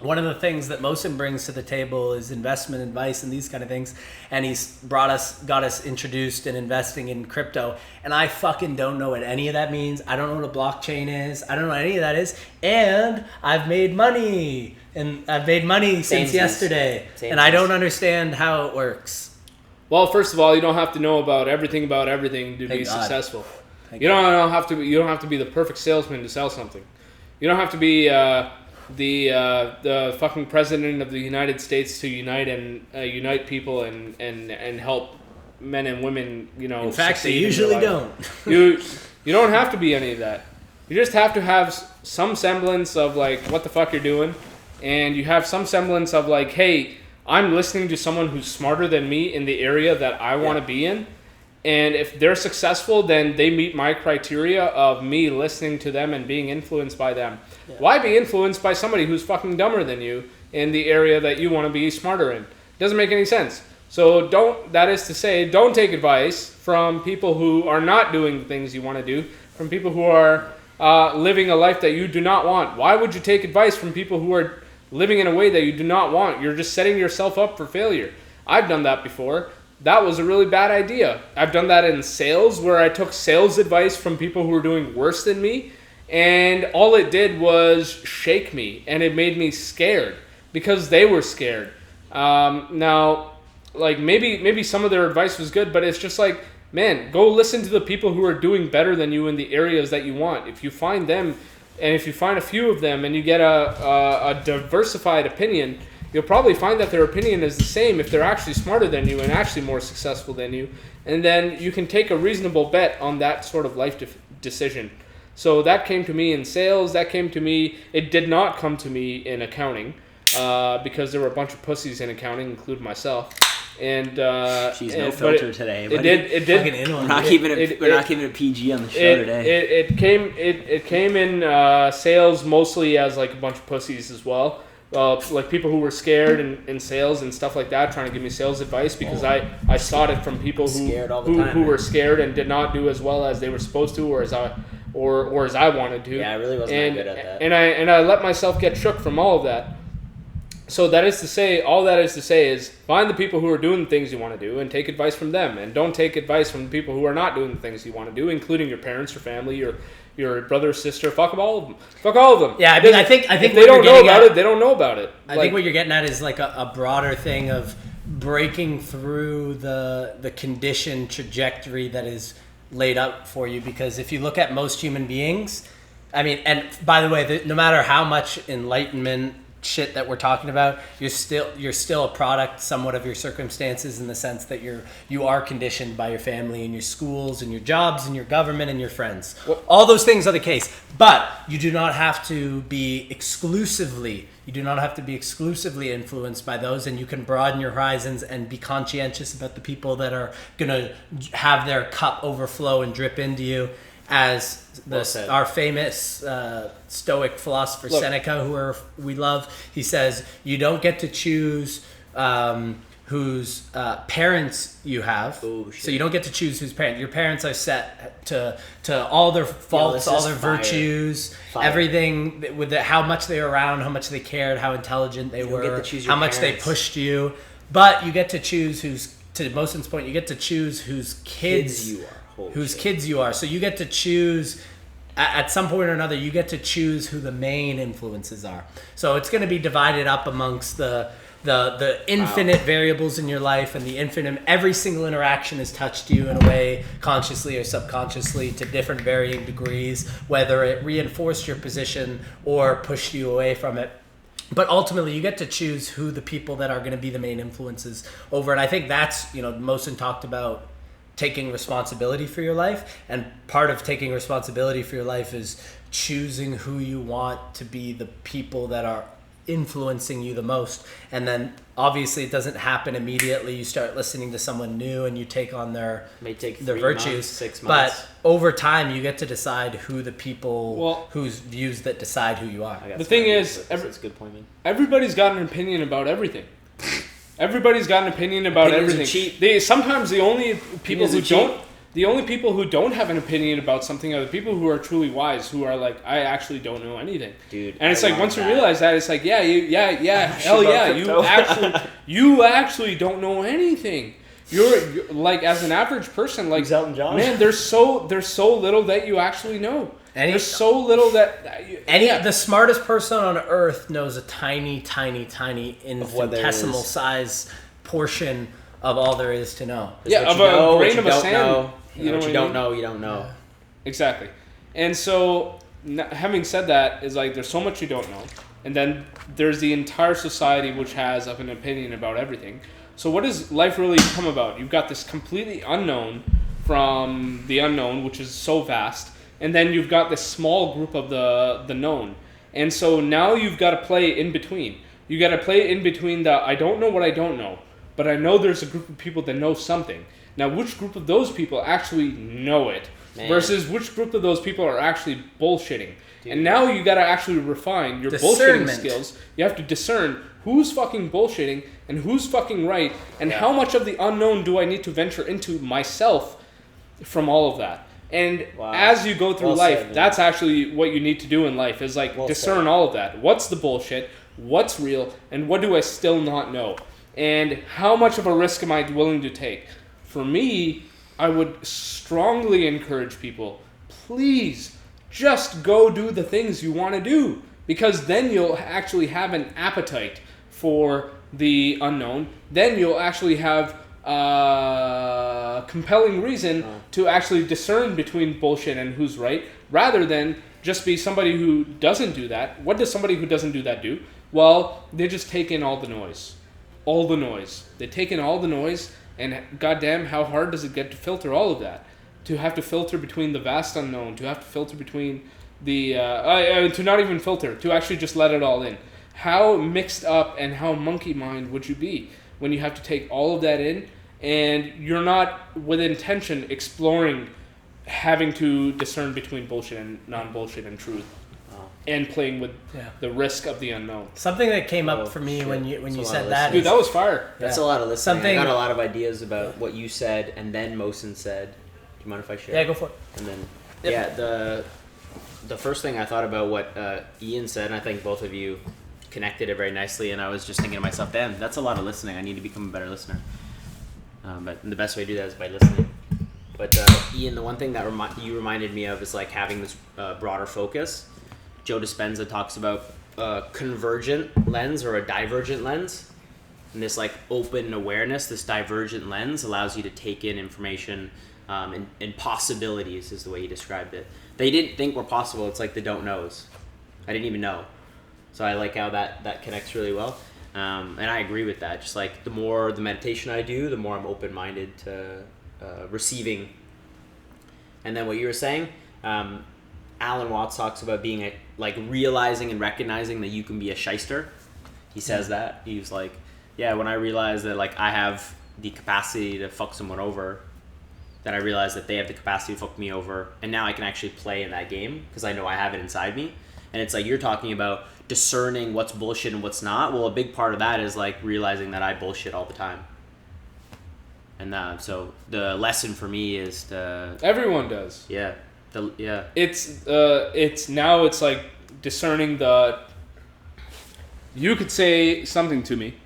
one of the things that Mohsen brings to the table is investment advice and these kind of things. And he's got us introduced in investing in crypto. And I fucking don't know what any of that means. I don't know what a blockchain is. I don't know what any of that is. And I've made money. And I've made money since yesterday. And I don't understand how it works. Well, first of all, you don't have to know about everything to be successful. You don't have to be the perfect salesman to sell something. You don't have to be the fucking president of the United States to unite people and help men and women, In fact, they usually don't. You don't have to be any of that. You just have to have some semblance of like what the fuck you're doing, and you have some semblance of like, hey, I'm listening to someone who's smarter than me in the area that I want to be in. And if they're successful, then they meet my criteria of me listening to them and being influenced by them. Yeah. Why be influenced by somebody who's fucking dumber than you in the area that you want to be smarter in? Doesn't make any sense. So don't take advice from people who are not doing the things you want to do, from people who are living a life that you do not want. Why would you take advice from people who are living in a way that you do not want? You're just setting yourself up for failure. I've done that before. That was a really bad idea. I've done that in sales where I took sales advice from people who were doing worse than me, and all it did was shake me, and it made me scared because they were scared. Now, like maybe some of their advice was good, but it's just like, man, go listen to the people who are doing better than you in the areas that you want. If you find them, and if you find a few of them, and you get a diversified opinion, you'll probably find that their opinion is the same if they're actually smarter than you and actually more successful than you. And then you can take a reasonable bet on that sort of life decision. So that came to me in sales. It did not come to me in accounting because there were a bunch of pussies in accounting, including myself. And no filter today. It did. We're not keeping it PG on the show today. It came in sales mostly as like a bunch of pussies as well. Like people who were scared in sales and stuff like that, trying to give me sales advice because I sought it from people who were scared and did not do as well as they were supposed to, or as I wanted to. Yeah, I really wasn't that good at that. And I let myself get shook from all of that. So all that is to say is find the people who are doing the things you want to do and take advice from them, and don't take advice from the people who are not doing the things you want to do, including your parents, your family, your brother, sister. Fuck all of them. Fuck all of them. Yeah, I mean, I think if they don't know about it, they don't know about it. I think what you're getting at is like a broader thing of breaking through the conditioned trajectory that is laid out for you. Because if you look at most human beings, I mean, and by the way, no matter how much enlightenment shit that we're talking about, you're still a product somewhat of your circumstances, in the sense that you are conditioned by your family and your schools and your jobs and your government and your friends. All those things are the case, but you do not have to be exclusively influenced by those, and you can broaden your horizons and be conscientious about the people that are gonna have their cup overflow and drip into you. As our famous Stoic philosopher Seneca, who we love, he says, you don't get to choose whose parents you have. Oh, so you don't get to choose whose parents. Your parents are set to all their faults, all their virtues, everything with how much they were around, how much they cared, how intelligent they were, how much they pushed you. But you get to choose to Mohsen's point, you get to choose whose kids you are. Kids you are. So you get to choose, at some point or another, you get to choose who the main influences are. So it's going to be divided up amongst the infinite variables in your life, and the infinite, every single interaction has touched you in a way, consciously or subconsciously, to different varying degrees, whether it reinforced your position or pushed you away from it. But ultimately, you get to choose who the people that are going to be the main influences over it. I think that's, Mohsen talked about taking responsibility for your life, and part of taking responsibility for your life is choosing who you want to be the people that are influencing you the most. And then obviously it doesn't happen immediately. You start listening to someone new and you take on their virtues, months, 6 months. But over time you get to decide who the people whose views that decide who you are. The thing is, that's a good point, man. Everybody's got an opinion about everything. Everybody's got an opinion about everything. Sometimes the only people who don't The only people who don't have an opinion about something are the people who are truly wise, who are like, I actually don't know anything. Dude. And it's like, once you realize that, it's like, hell yeah, you actually don't know anything. You're like, as an average person, like, man, there's so little that you actually know. There's so little that the smartest person on earth knows a tiny infinitesimal size portion of all there is to know. Yeah, of a grain of a sand. You know what you don't know, you don't know. Yeah. Exactly. And so, having said that, is like, there's so much you don't know. And then there's the entire society which has an opinion about everything. So what does life really come about? You've got this completely unknown from the unknown, which is so vast. And then you've got this small group of the known. And so now you've got to play in between. You got to play in between the, I don't know what I don't know, but I know there's a group of people that know something. Now, which group of those people actually know it versus which group of those people are actually bullshitting? Dude. And now you got to actually refine your bullshitting skills. You have to discern who's fucking bullshitting and who's fucking right, and how much of the unknown do I need to venture into myself from all of that. And as you go through life, that's actually what you need to do in life, is like discern all of that. What's the bullshit? What's real? And what do I still not know? And how much of a risk am I willing to take? For me, I would strongly encourage people, please just go do the things you want to do, because then you'll actually have an appetite for the unknown. Then you'll actually have compelling reason to actually discern between bullshit and who's right, rather than just be somebody who doesn't do that. What does somebody who doesn't do that do? Well, they just take in all the noise. They take in all the noise, and goddamn, how hard does it get to filter all of that? To have to filter between the vast unknown, to have to filter between the to not even filter, to actually just let it all in. How mixed up and how monkey mind would you be when you have to take all of that in, and you're not with intention exploring having to discern between bullshit and non-bullshit and truth, and playing with the risk of the unknown. Something that came up for me when you said that, dude, that was fire. That's a lot of listening. I got a lot of ideas about what you said, and then Mohsen said. Do you mind if I share? Yeah, go for it. And then the first thing I thought about what Iain said, and I think both of you connected it very nicely, and I was just thinking to myself, damn, that's a lot of listening. I need to become a better listener. But the best way to do that is by listening. But Iain, the one thing that you reminded me of is like having this broader focus. Joe Dispenza talks about convergent lens or a divergent lens. And this like open awareness, this divergent lens allows you to take in information and possibilities is the way he described it. They didn't think were possible. It's like the don't knows. I didn't even know. So I like how that connects really well. And I agree with that. Just like the more the meditation I do, the more I'm open-minded to receiving. And then what you were saying, Alan Watts talks about being like realizing and recognizing that you can be a shyster. He says that. He's like, yeah, when I realize that like I have the capacity to fuck someone over, then I realize that they have the capacity to fuck me over, and now I can actually play in that game because I know I have it inside me. And it's like you're talking about discerning what's bullshit and what's not. Well, a big part of that is like realizing that I bullshit all the time. And so the lesson for me is to... Everyone does. Yeah. It's like discerning the... You could say something to me.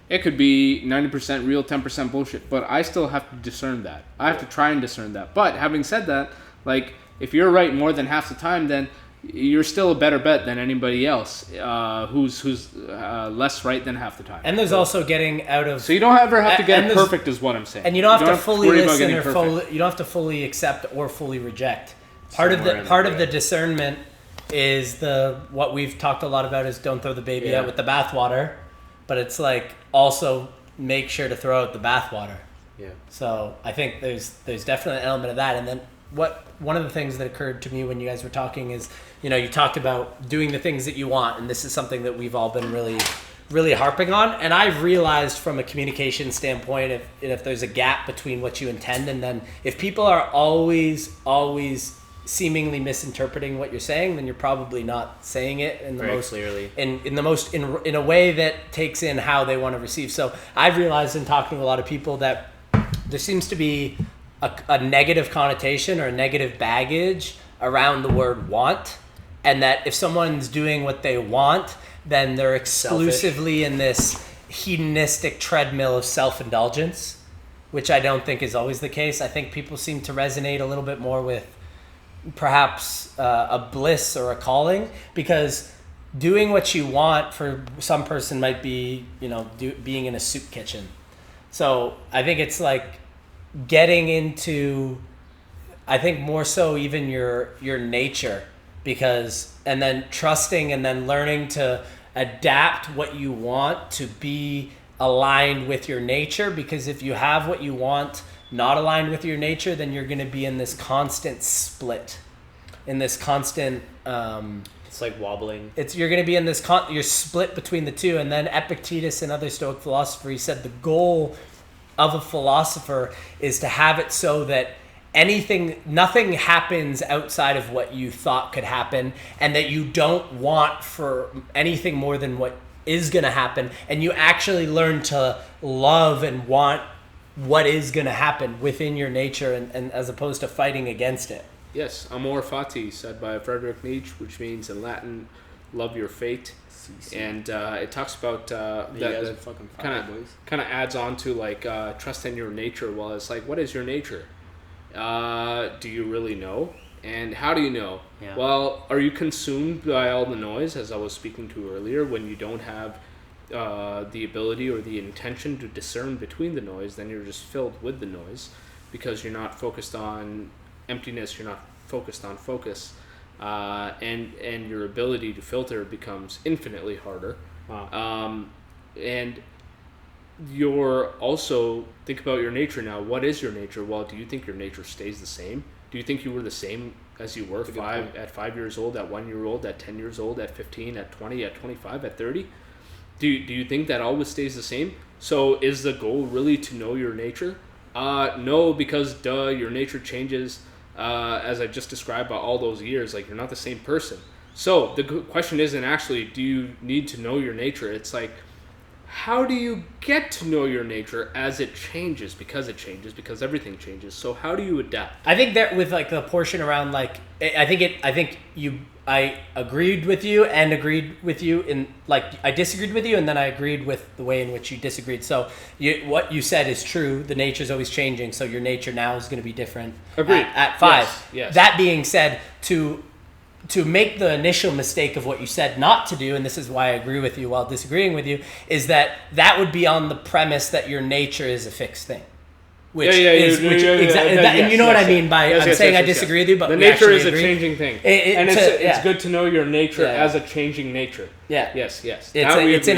It could be 90% real, 10% bullshit, but I still have to discern that. I have to try and discern that. But having said that, like, if you're right more than half the time, then you're still a better bet than anybody else who's less right than half the time. And there's also getting out of... So you don't ever have to get it perfect is what I'm saying. And you don't have to fully listen or you don't have to fully accept or fully reject. Part of the discernment is what we've talked a lot about is don't throw the baby out with the bathwater, but it's like also make sure to throw out the bathwater. Yeah. So I think there's definitely an element of that. And then one of the things that occurred to me when you guys were talking is, you talked about doing the things that you want, and this is something that we've all been really, really harping on. And I've realized from a communication standpoint, if there's a gap between what you intend and then if people are always seemingly misinterpreting what you're saying, then you're probably not saying it in the most clearly in a way that takes in how they want to receive. So I've realized in talking to a lot of people that there seems to be a negative connotation or a negative baggage around the word want, and that if someone's doing what they want, then they're exclusively in this hedonistic treadmill of self-indulgence, which I don't think is always the case. I think people seem to resonate a little bit more with perhaps a bliss or a calling, because doing what you want for some person might be, being in a soup kitchen. So I think it's like getting into, I think more so even your nature, and then trusting and then learning to adapt what you want to be aligned with your nature, because if you have what you want not aligned with your nature, then you're going to be in this constant split, in this constant it's like wobbling. You're going to be in this you're split between the two. And then Epictetus, another Stoic philosopher, he said the goal of a philosopher is to have it so that nothing happens outside of what you thought could happen, and that you don't want for anything more than what is going to happen, and you actually learn to love and want what is going to happen within your nature, and as opposed to fighting against it. Yes, amor fati, said by Friedrich Nietzsche, which means in Latin, love your fate. And it talks about that kind of adds on to like trust in your nature. Well, it's like, what is your nature? Do you really know? And how do you know? Yeah. Well, are you consumed by all the noise, as I was speaking to earlier? When you don't have the ability or the intention to discern between the noise, then you're just filled with the noise, because you're not focused on emptiness, you're not focused on focus, and your ability to filter becomes infinitely harder. Wow. And you're also, think about your nature now. What is your nature? Well, do you think your nature stays the same? Do you think you were the same as you were at 5 years old, at 1 year old, at 10 years old, at 15, at 20, at 25, at 30? Do you think that always stays the same? So is the goal really to know your nature? No, because your nature changes, as I just described, by all those years. Like, you're not the same person. So the question isn't actually, do you need to know your nature? It's like, how do you get to know your nature as it changes? Because everything changes. So how do you adapt? I think that with like the portion around like, I agreed with you and agreed with you in like, I disagreed with you and then I agreed with the way in which you disagreed. So what you said is true. The nature is always changing. So your nature now is going to be different. Agreed. At 5. Yes. That being said, to make the initial mistake of what you said not to do, and this is why I agree with you while disagreeing with you, is that would be on the premise that your nature is a fixed thing. And you know what I mean by I'm saying I disagree with you, but the nature is a changing thing, and it's good to know your nature as a changing nature. Yeah. Yes. It's in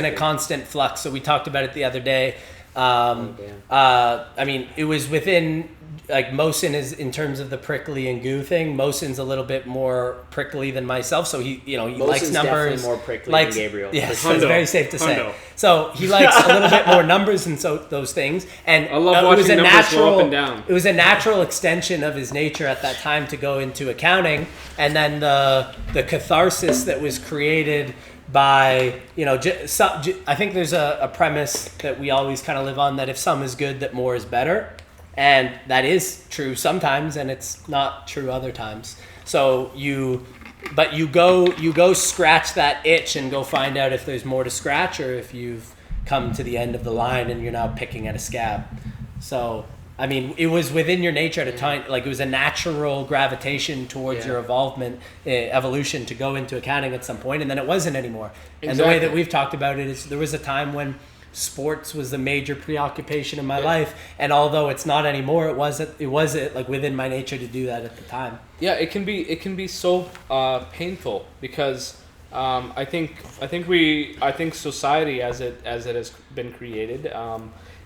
a constant flux. So we talked about it the other day. I mean, it was within. Like Mohsin is, in terms of the prickly and goo thing, Mohsin's a little bit more prickly than myself, so he likes numbers. Definitely more prickly than Gabriel. Yes, that's very safe to say. So he likes a little bit more numbers and so those things. And I love watching numbers go up and down. It was a natural extension of his nature at that time to go into accounting, and then the catharsis that was created by I think there's a premise that we always kind of live on, that if some is good, that more is better. And that is true sometimes, and it's not true other times. So you go scratch that itch and go find out if there's more to scratch, or if you've come to the end of the line and you're now picking at a scab. So, I mean, it was within your nature at a time, like it was a natural gravitation towards your evolution to go into accounting at some point, and then it wasn't anymore. Exactly. And the way that we've talked about it is there was a time when sports was the major preoccupation in my life, and although it's not anymore, it was like within my nature to do that at the time. Yeah, it can be so painful, because I think society as it has been created,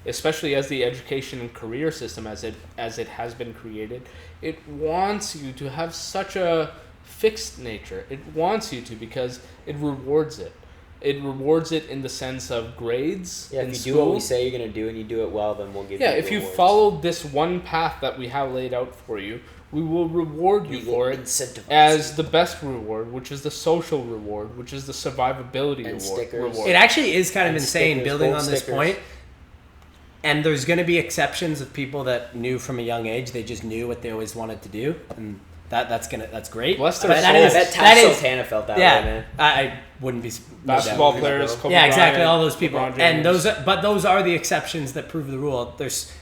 especially as the education and career system as it has been created, it wants you to have such a fixed nature. It wants you to, because it rewards it. It rewards it in the sense of grades. Yeah, if you do what we say you're going to do and you do it well, then we'll give you if rewards. you follow this one path that we have laid out for you, we will reward you for it as the best reward, which is the social reward, which is the survivability and reward. It actually is kind of insane, building on this point. And there's going to be exceptions of people that knew from a young age. They just knew what they always wanted to do, and that's great. Bless I their bet souls. Tab Sultana felt that way, man. I wouldn't be Basketball players, Kobe yeah, exactly, Bryant, all those people, LeBron and James. those are the exceptions that prove the rule. There's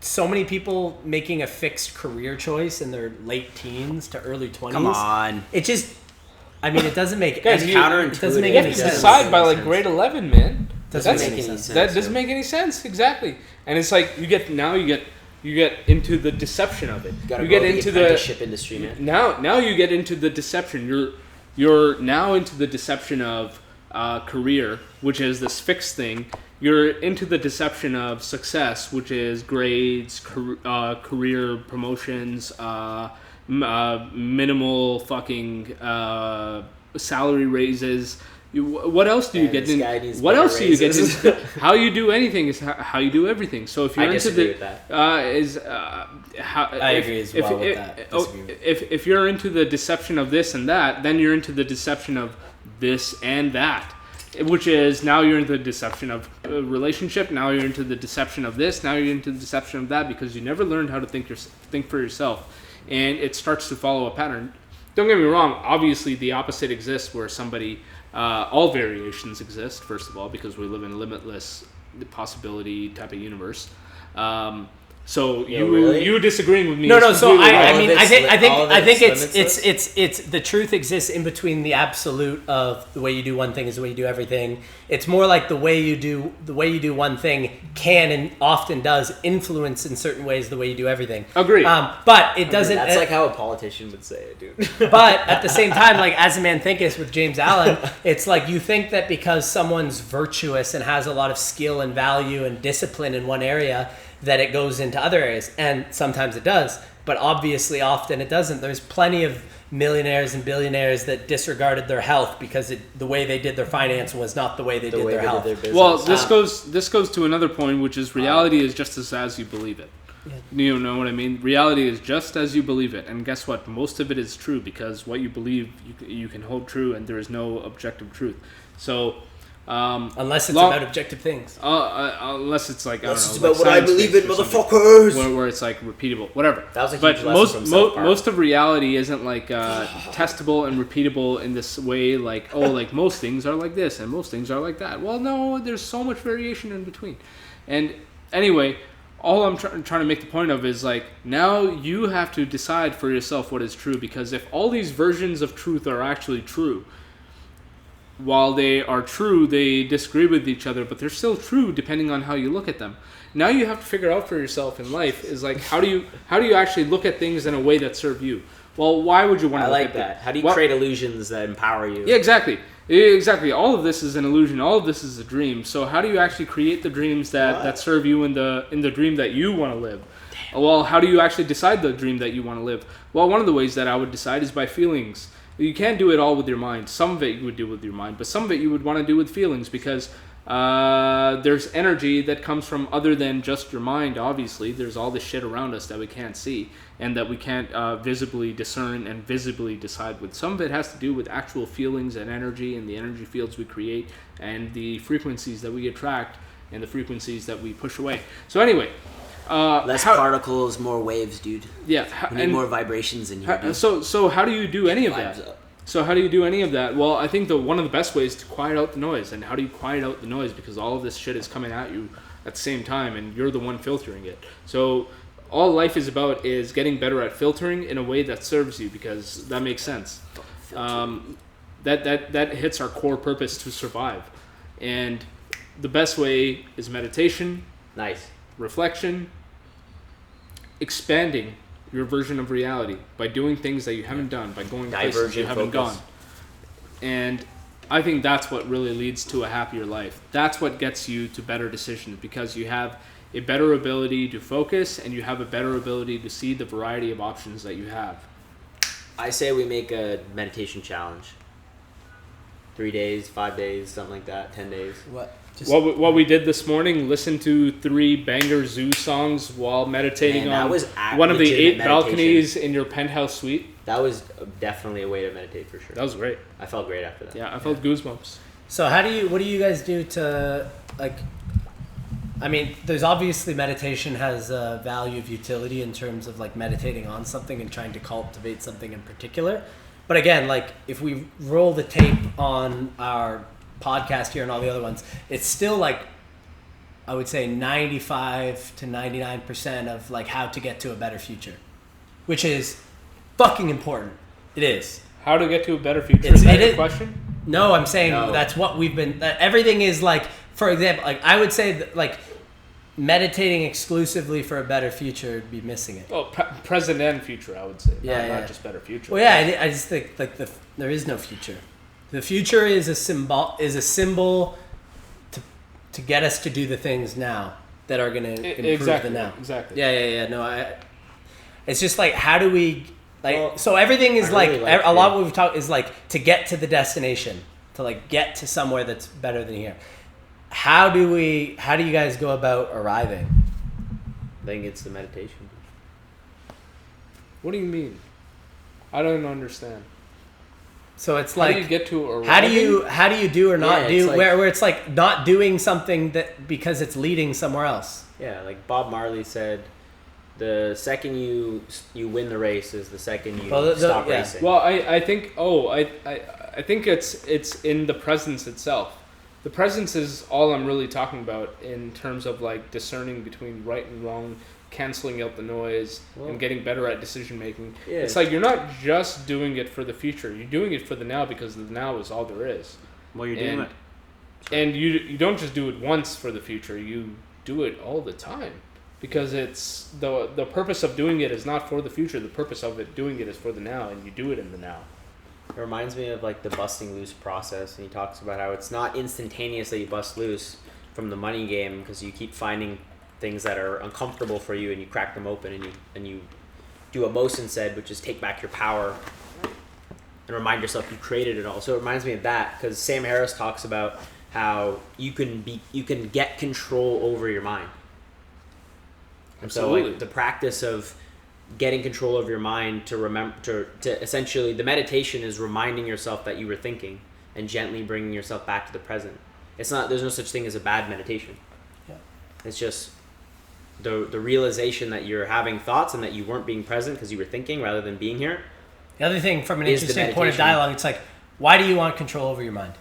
so many people making a fixed career choice in their late teens to early 20s. Come on. It just, I mean, it doesn't make Guys, any counterintuitive. It doesn't make You have any to sense. decide by like grade 11, man. Doesn't That's- make any sense. That doesn't make any sense, exactly. And it's like you get into the deception of it. Gotta You get grow into the the apprenticeship industry, man. now you get into the deception. You're now into the deception of career, which is this fixed thing. You're into the deception of success, which is grades, career promotions, minimal fucking salary raises. What else do you get in? What else do you get in? How you do anything is how you do everything. So if you're I into disagree the with that. I agree as well with that. if you're into the deception of this and that, then you're into the deception of this and that, which is now you're into the deception of a relationship. Now you're into the deception of this. Now you're into the deception of that because you never learned how to think for yourself, and it starts to follow a pattern. Don't get me wrong. Obviously, the opposite exists where somebody. All variations exist, first of all, because we live in a limitless possibility type of universe. So you disagreeing with me? No. So I mean, I I think it's it's the truth exists in between the absolute of the way you do one thing is the way you do everything. It's more like the way you do one thing can and often does influence in certain ways the way you do everything. Agree. But it doesn't. That's like how a politician would say it, dude. But at the same time, like as a man thinketh with James Allen, it's like you think that because someone's virtuous and has a lot of skill and value and discipline in one area, that it goes into other areas, and sometimes it does, but obviously often it doesn't. There's plenty of millionaires and billionaires that disregarded their health because the way they did their finance was not the way they did their health. Well, this goes to another point, which is reality is just as you believe it. Yeah. You know what I mean? Reality is just as you believe it, and guess what? Most of it is true because what you believe you can hold true, and there is no objective truth. So. Unless it's about objective things. Unless it's like, it's about what I believe in, motherfuckers. Where it's like repeatable, whatever. That was a huge but lesson from South Park. most of reality isn't like testable and repeatable in this way. Like like most things are like this and most things are like that. Well, no, there's so much variation in between. And anyway, all I'm trying to make the point of is like now you have to decide for yourself what is true, because if all these versions of truth are actually true. While they are true, they disagree with each other, but they're still true depending on how you look at them. Now you have to figure out for yourself in life is like how do you actually look at things in a way that serve you? Well, why would you want to look at that? How do you create illusions that empower you? Yeah, exactly. Exactly. All of this is an illusion. All of this is a dream. So how do you actually create the dreams that serve you in the dream that you want to live? Damn. Well, how do you actually decide the dream that you want to live? Well, one of the ways that I would decide is by feelings. You can't do it all with your mind. Some of it you would do with your mind, but some of it you would want to do with feelings because there's energy that comes from other than just your mind, obviously. There's all this shit around us that we can't see and that we can't visibly discern and visibly decide with. Some of it has to do with actual feelings and energy and the energy fields we create and the frequencies that we attract and the frequencies that we push away. So anyway... less particles, more waves, dude. Yeah, you need more vibrations in here. So how do you do any of that? So how do you do any of that? Well, I think one of the best ways to quiet out the noise. And how do you quiet out the noise? Because all of this shit is coming at you at the same time, and you're the one filtering it. So all life is about is getting better at filtering in a way that serves you, because that makes sense. That hits our core purpose to survive, and the best way is meditation. Nice. Reflection. Expanding your version of reality by doing things that you haven't done, by going places you haven't gone. And I think that's what really leads to a happier life. That's what gets you to better decisions, because you have a better ability to focus and you have a better ability to see the variety of options that you have. I say we make a meditation challenge. 3 days, 5 days, something like that, 10 days. What we did this morning, listen to 3 banger zoo songs while meditating on one of the 8 balconies in your penthouse suite. That was definitely a way to meditate for sure. That was great. I felt great after that. Yeah, I felt goosebumps. So what do you guys do to like I mean, there's obviously meditation has a value of utility in terms of like meditating on something and trying to cultivate something in particular. But again, like if we roll the tape on our podcast here and all the other ones, it's still like, I would say 95 to 99% of like how to get to a better future, which is fucking important. It is. How to get to a better future? Is that your question? No, I'm saying that's what we've been. Everything is like, for example, like I would say that like meditating exclusively for a better future would be missing it. Oh, present and future, I would say. Not just better future. Well, yeah, I just think like there is no future. The future is a symbol to get us to do the things now that are going to improve the now. Exactly. Yeah. No, it's just like how do we so everything is like a lot of what we've talked is like to get to the destination, to like get to somewhere that's better than here. How do you guys go about arriving? I think it's the meditation. What do you mean? I don't understand. So it's like, how do you get to arriving? How do you do or not do like, where it's like not doing something that because it's leading somewhere else? Yeah, like Bob Marley said, the second you win the race is the second you stop racing. Well, I think I think it's in the presence itself. The presence is all I'm really talking about in terms of like discerning between right and wrong, canceling out the noise, and getting better at decision making. Yeah. It's like you're not just doing it for the future. You're doing it for the now because the now is all there is. Well, you're doing it. And you don't just do it once for the future. You do it all the time. Because it's the purpose of doing it is not for the future. The purpose of doing it is for the now, and you do it in the now. It reminds me of like the busting loose process, and he talks about how it's not instantaneous that you bust loose from the money game because you keep finding things that are uncomfortable for you, and you crack them open, and you do what Mosin said, which is take back your power and remind yourself you created it all. So it reminds me of that because Sam Harris talks about how you can get control over your mind. Absolutely. So like the practice of getting control of your mind to remember to essentially the meditation is reminding yourself that you were thinking and gently bringing yourself back to the present. There's no such thing as a bad meditation. Yeah. It's just the realization that you're having thoughts and that you weren't being present because you were thinking rather than being here. The other thing from an interesting point of dialogue, it's like, why do you want control over your mind?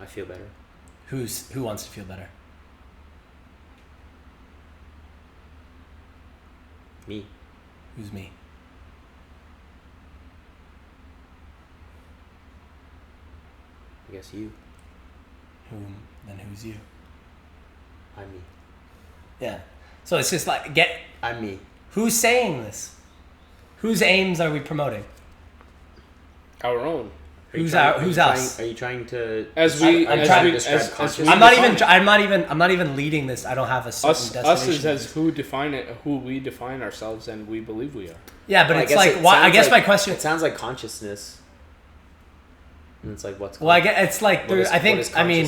I feel better. Who wants to feel better? Me. Who's me? I guess you. Then who's you? I'm me. Yeah. So it's just like I'm me. Who's saying this? Whose aims are we promoting? Our own. Who's us? Are you trying to? I'm not even leading this. I don't have a certain destination. Us is as who we define ourselves, and we believe we are. Yeah, but it's like why? I guess my question. It sounds like consciousness. And it's like what's. Well, I guess it's like there. I think. I mean.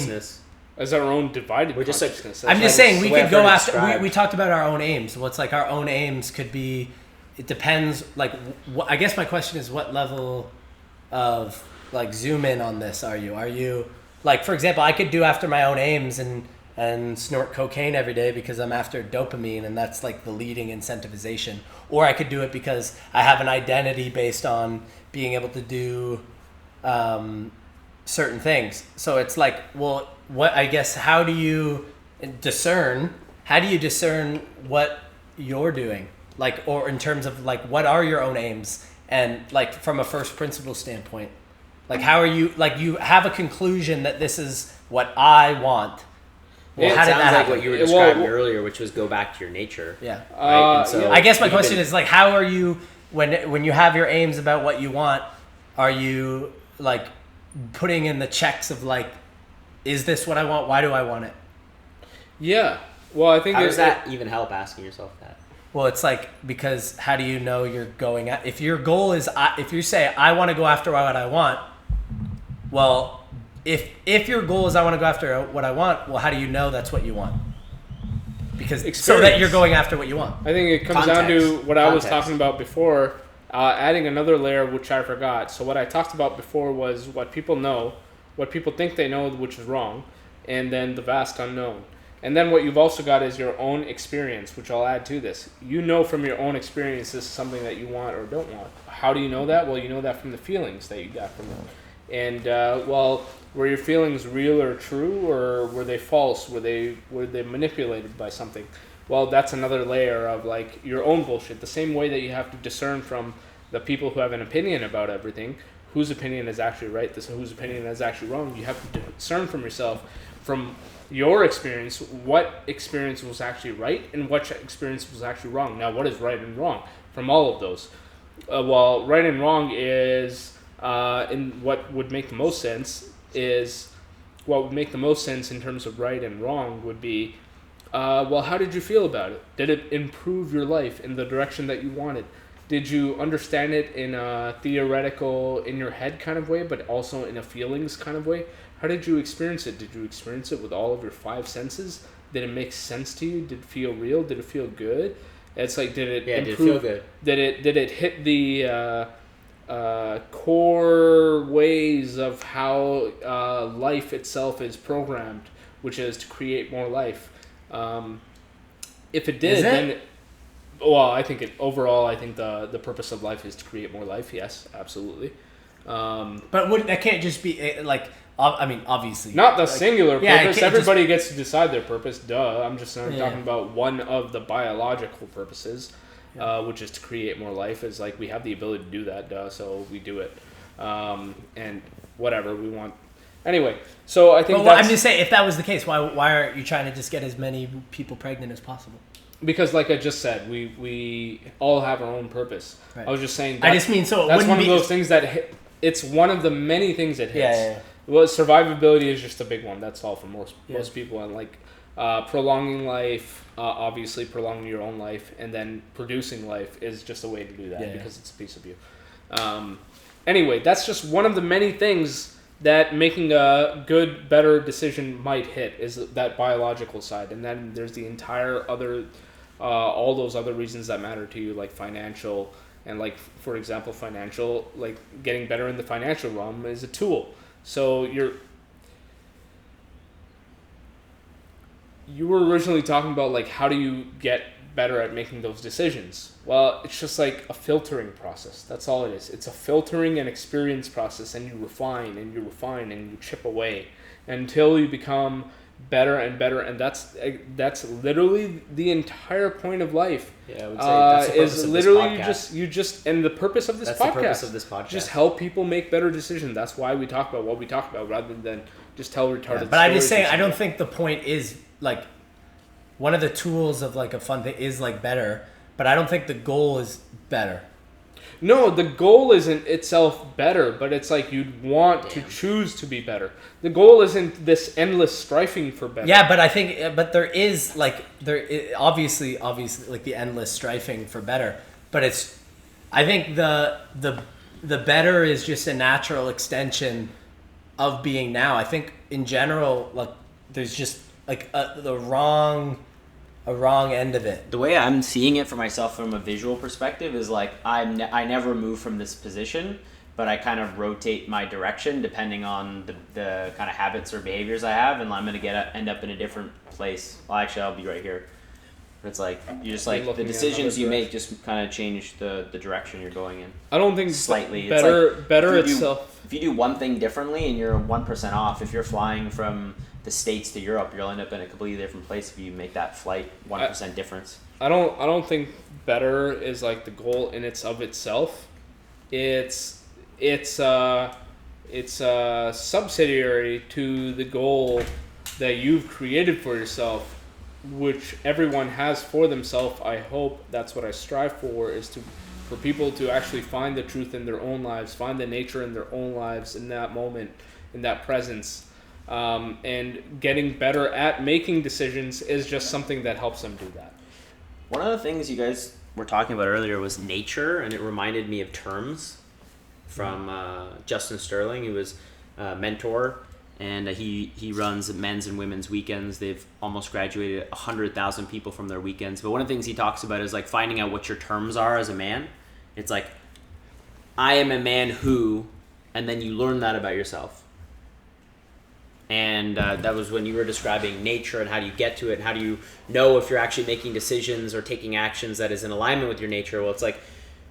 As our own divided consciousness. I'm just saying we could go after. We talked about our own aims. What's like our own aims could be. It depends. Like, I guess my question is, what level of like zoom in on this are you like, for example, I could do after my own aims and snort cocaine every day because I'm after dopamine and that's like the leading incentivization, or I could do it because I have an identity based on being able to do certain things. So it's like, well, what, I guess, how do you discern what you're doing, like, or in terms of like what are your own aims, and like from a first principle standpoint, like how are you, like you have a conclusion that this is what I want. Well, it sounds like what you were describing earlier, which was go back to your nature. Yeah. Right? And so I guess my question is like, how are you when you have your aims about what you want? Are you like putting in the checks of like, is this what I want? Why do I want it? Yeah. Well, I think how does that even help asking yourself that? Well, it's like, because how do you know you're going at, if your goal is, if you say I want to go after what I want, well, if your goal is I want to go after what I want, well, how do you know that's what you want? Because so that you're going after what you want. I think it comes down to what I was talking about before, adding another layer which I forgot. So what I talked about before was what people know, what people think they know, which is wrong, and then the vast unknown. And then what you've also got is your own experience, which I'll add to this. You know from your own experience this is something that you want or don't want. How do you know that? Well, you know that from the feelings that you got from it. And, were your feelings real or true, or were they false? Were they manipulated by something? Well, that's another layer of, like, your own bullshit. The same way that you have to discern from the people who have an opinion about everything, whose opinion is actually right, whose opinion is actually wrong. You have to discern from yourself, from your experience, what experience was actually right and what experience was actually wrong. Now, what is right and wrong from all of those? Well, right and wrong is, in what would make the most sense in terms of right and wrong would be, well, how did you feel about it? Did it improve your life in the direction that you wanted? Did you understand it in a theoretical, in your head kind of way, but also in a feelings kind of way? How did you experience it? Did you experience it with all of your 5 senses? Did it make sense to you? Did it feel real? Did it feel good? It's like, did it improve? Did it feel good? Did it hit the core ways of how life itself is programmed, which is to create more life? If it did, then... Well, I think the purpose of life is to create more life. Yes, absolutely. But that can't just be like. I mean, obviously. Not the singular purpose. Everybody gets to decide their purpose. Duh. I'm just talking about one of the biological purposes, which is to create more life. Is like we have the ability to do that. Duh. So we do it, and whatever we want. Anyway, so I think. Well, I'm just saying, if that was the case, why aren't you trying to just get as many people pregnant as possible? Because, like I just said, we all have our own purpose. Right. I was just saying. I just mean so. That's one of those things that hit, it's one of the many things that hits. Yeah. Well, survivability is just a big one. That's all for most people, and like prolonging life, obviously prolonging your own life, and then producing life is just a way to do that because it's a piece of you. Anyway, that's just one of the many things that making a good, better decision might hit is that biological side, and then there's the entire other. All those other reasons that matter to you, like financial, and like, for example, financial, like getting better in the financial realm is a tool. So you were originally talking about, like, how do you get better at making those decisions? Well, it's just like a filtering process. That's all it is. It's a filtering and experience process, and you refine and you refine and you chip away until you become better and better, and that's literally the entire point of life. Yeah, I would say that's the purpose is of literally this podcast. And the purpose of this that's podcast. The purpose of this podcast. Just help people make better decisions. That's why we talk about what we talk about, rather than just tell retarded stories. But I'm just saying, I don't think the point is like one of the tools of like a fun thing is like better, but I don't think the goal is better. No, the goal isn't itself better, but it's like you'd want to choose to be better. The goal isn't this endless striving for better. Yeah, but I think, there is like, obviously like the endless striving for better, but I think the better is just a natural extension of being now. I think in general, like, there's just like a wrong end of it. The way I'm seeing it for myself from a visual perspective is like I never move from this position, but I kind of rotate my direction depending on the kind of habits or behaviors I have, and I'm going to end up in a different place. Well, actually, I'll be right here. But it's like you just like the decisions you make just kind of change the direction you're going in. I don't think slightly. Better itself. If you do one thing differently and you're 1% off, if you're flying from the States to Europe, you'll end up in a completely different place if you make that flight 1% difference. I don't think better is like the goal in itself. It's subsidiary to the goal that you've created for yourself, which everyone has for themselves. I hope that's what I strive for, is for people to actually find the truth in their own lives, find the nature in their own lives in that moment, in that presence. And getting better at making decisions is just something that helps them do that. One of the things you guys were talking about earlier was nature, and it reminded me of terms from Justin Sterling, who was a mentor, and he runs men's and women's weekends. They've almost graduated 100,000 people from their weekends. But one of the things he talks about is like finding out what your terms are as a man. It's like, I am a man who, and then you learn that about yourself. And that was when you were describing nature and how do you get to it and how do you know if you're actually making decisions or taking actions that is in alignment with your nature. Well, it's like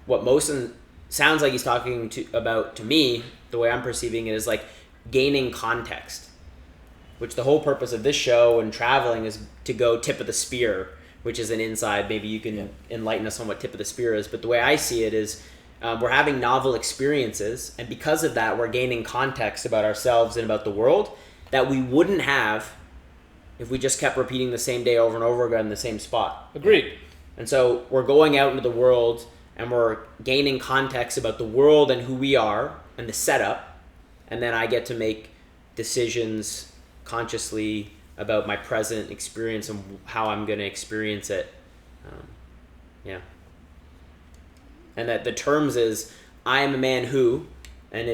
what Mosen sounds like he's talking about to me, the way I'm perceiving it, is like gaining context, which the whole purpose of this show and traveling is to go tip of the spear, which is an inside. Maybe you can enlighten us on what tip of the spear is. But the way I see it is we're having novel experiences, and because of that, we're gaining context about ourselves and about the world that we wouldn't have if we just kept repeating the same day over and over again in the same spot. Agreed. And so we're going out into the world and we're gaining context about the world and who we are and the setup, and then I get to make decisions consciously about my present experience and how I'm going to experience it. And that the terms is, I am a man who, and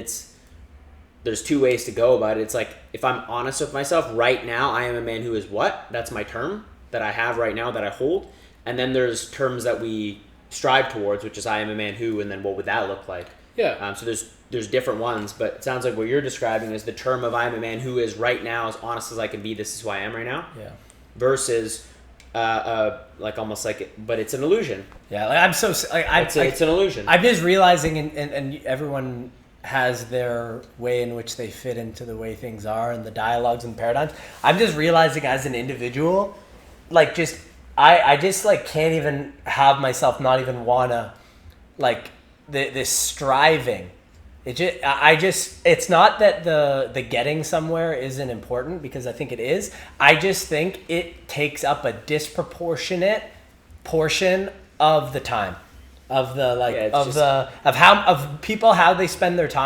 there's two ways to go about it. It's like, if I'm honest with myself right now, I am a man who is what? That's my term that I have right now that I hold. And then there's terms that we strive towards, which is I am a man who, and then what would that look like? Yeah. So there's different ones, but it sounds like what you're describing is the term of I am a man who is right now, as honest as I can be, this is who I am right now. Yeah. Versus like almost like it, but it's an illusion. Yeah, like I'm so like, it's an illusion. I'm just realizing, and everyone has their way in which they fit into the way things are and the dialogues and paradigms. I'm just realizing as an individual, like just I just like can't even have myself not even wanna like this striving. It's not that the getting somewhere isn't important, because I think it is. I just think it takes up a disproportionate portion of the time, of the like of people how they spend their time.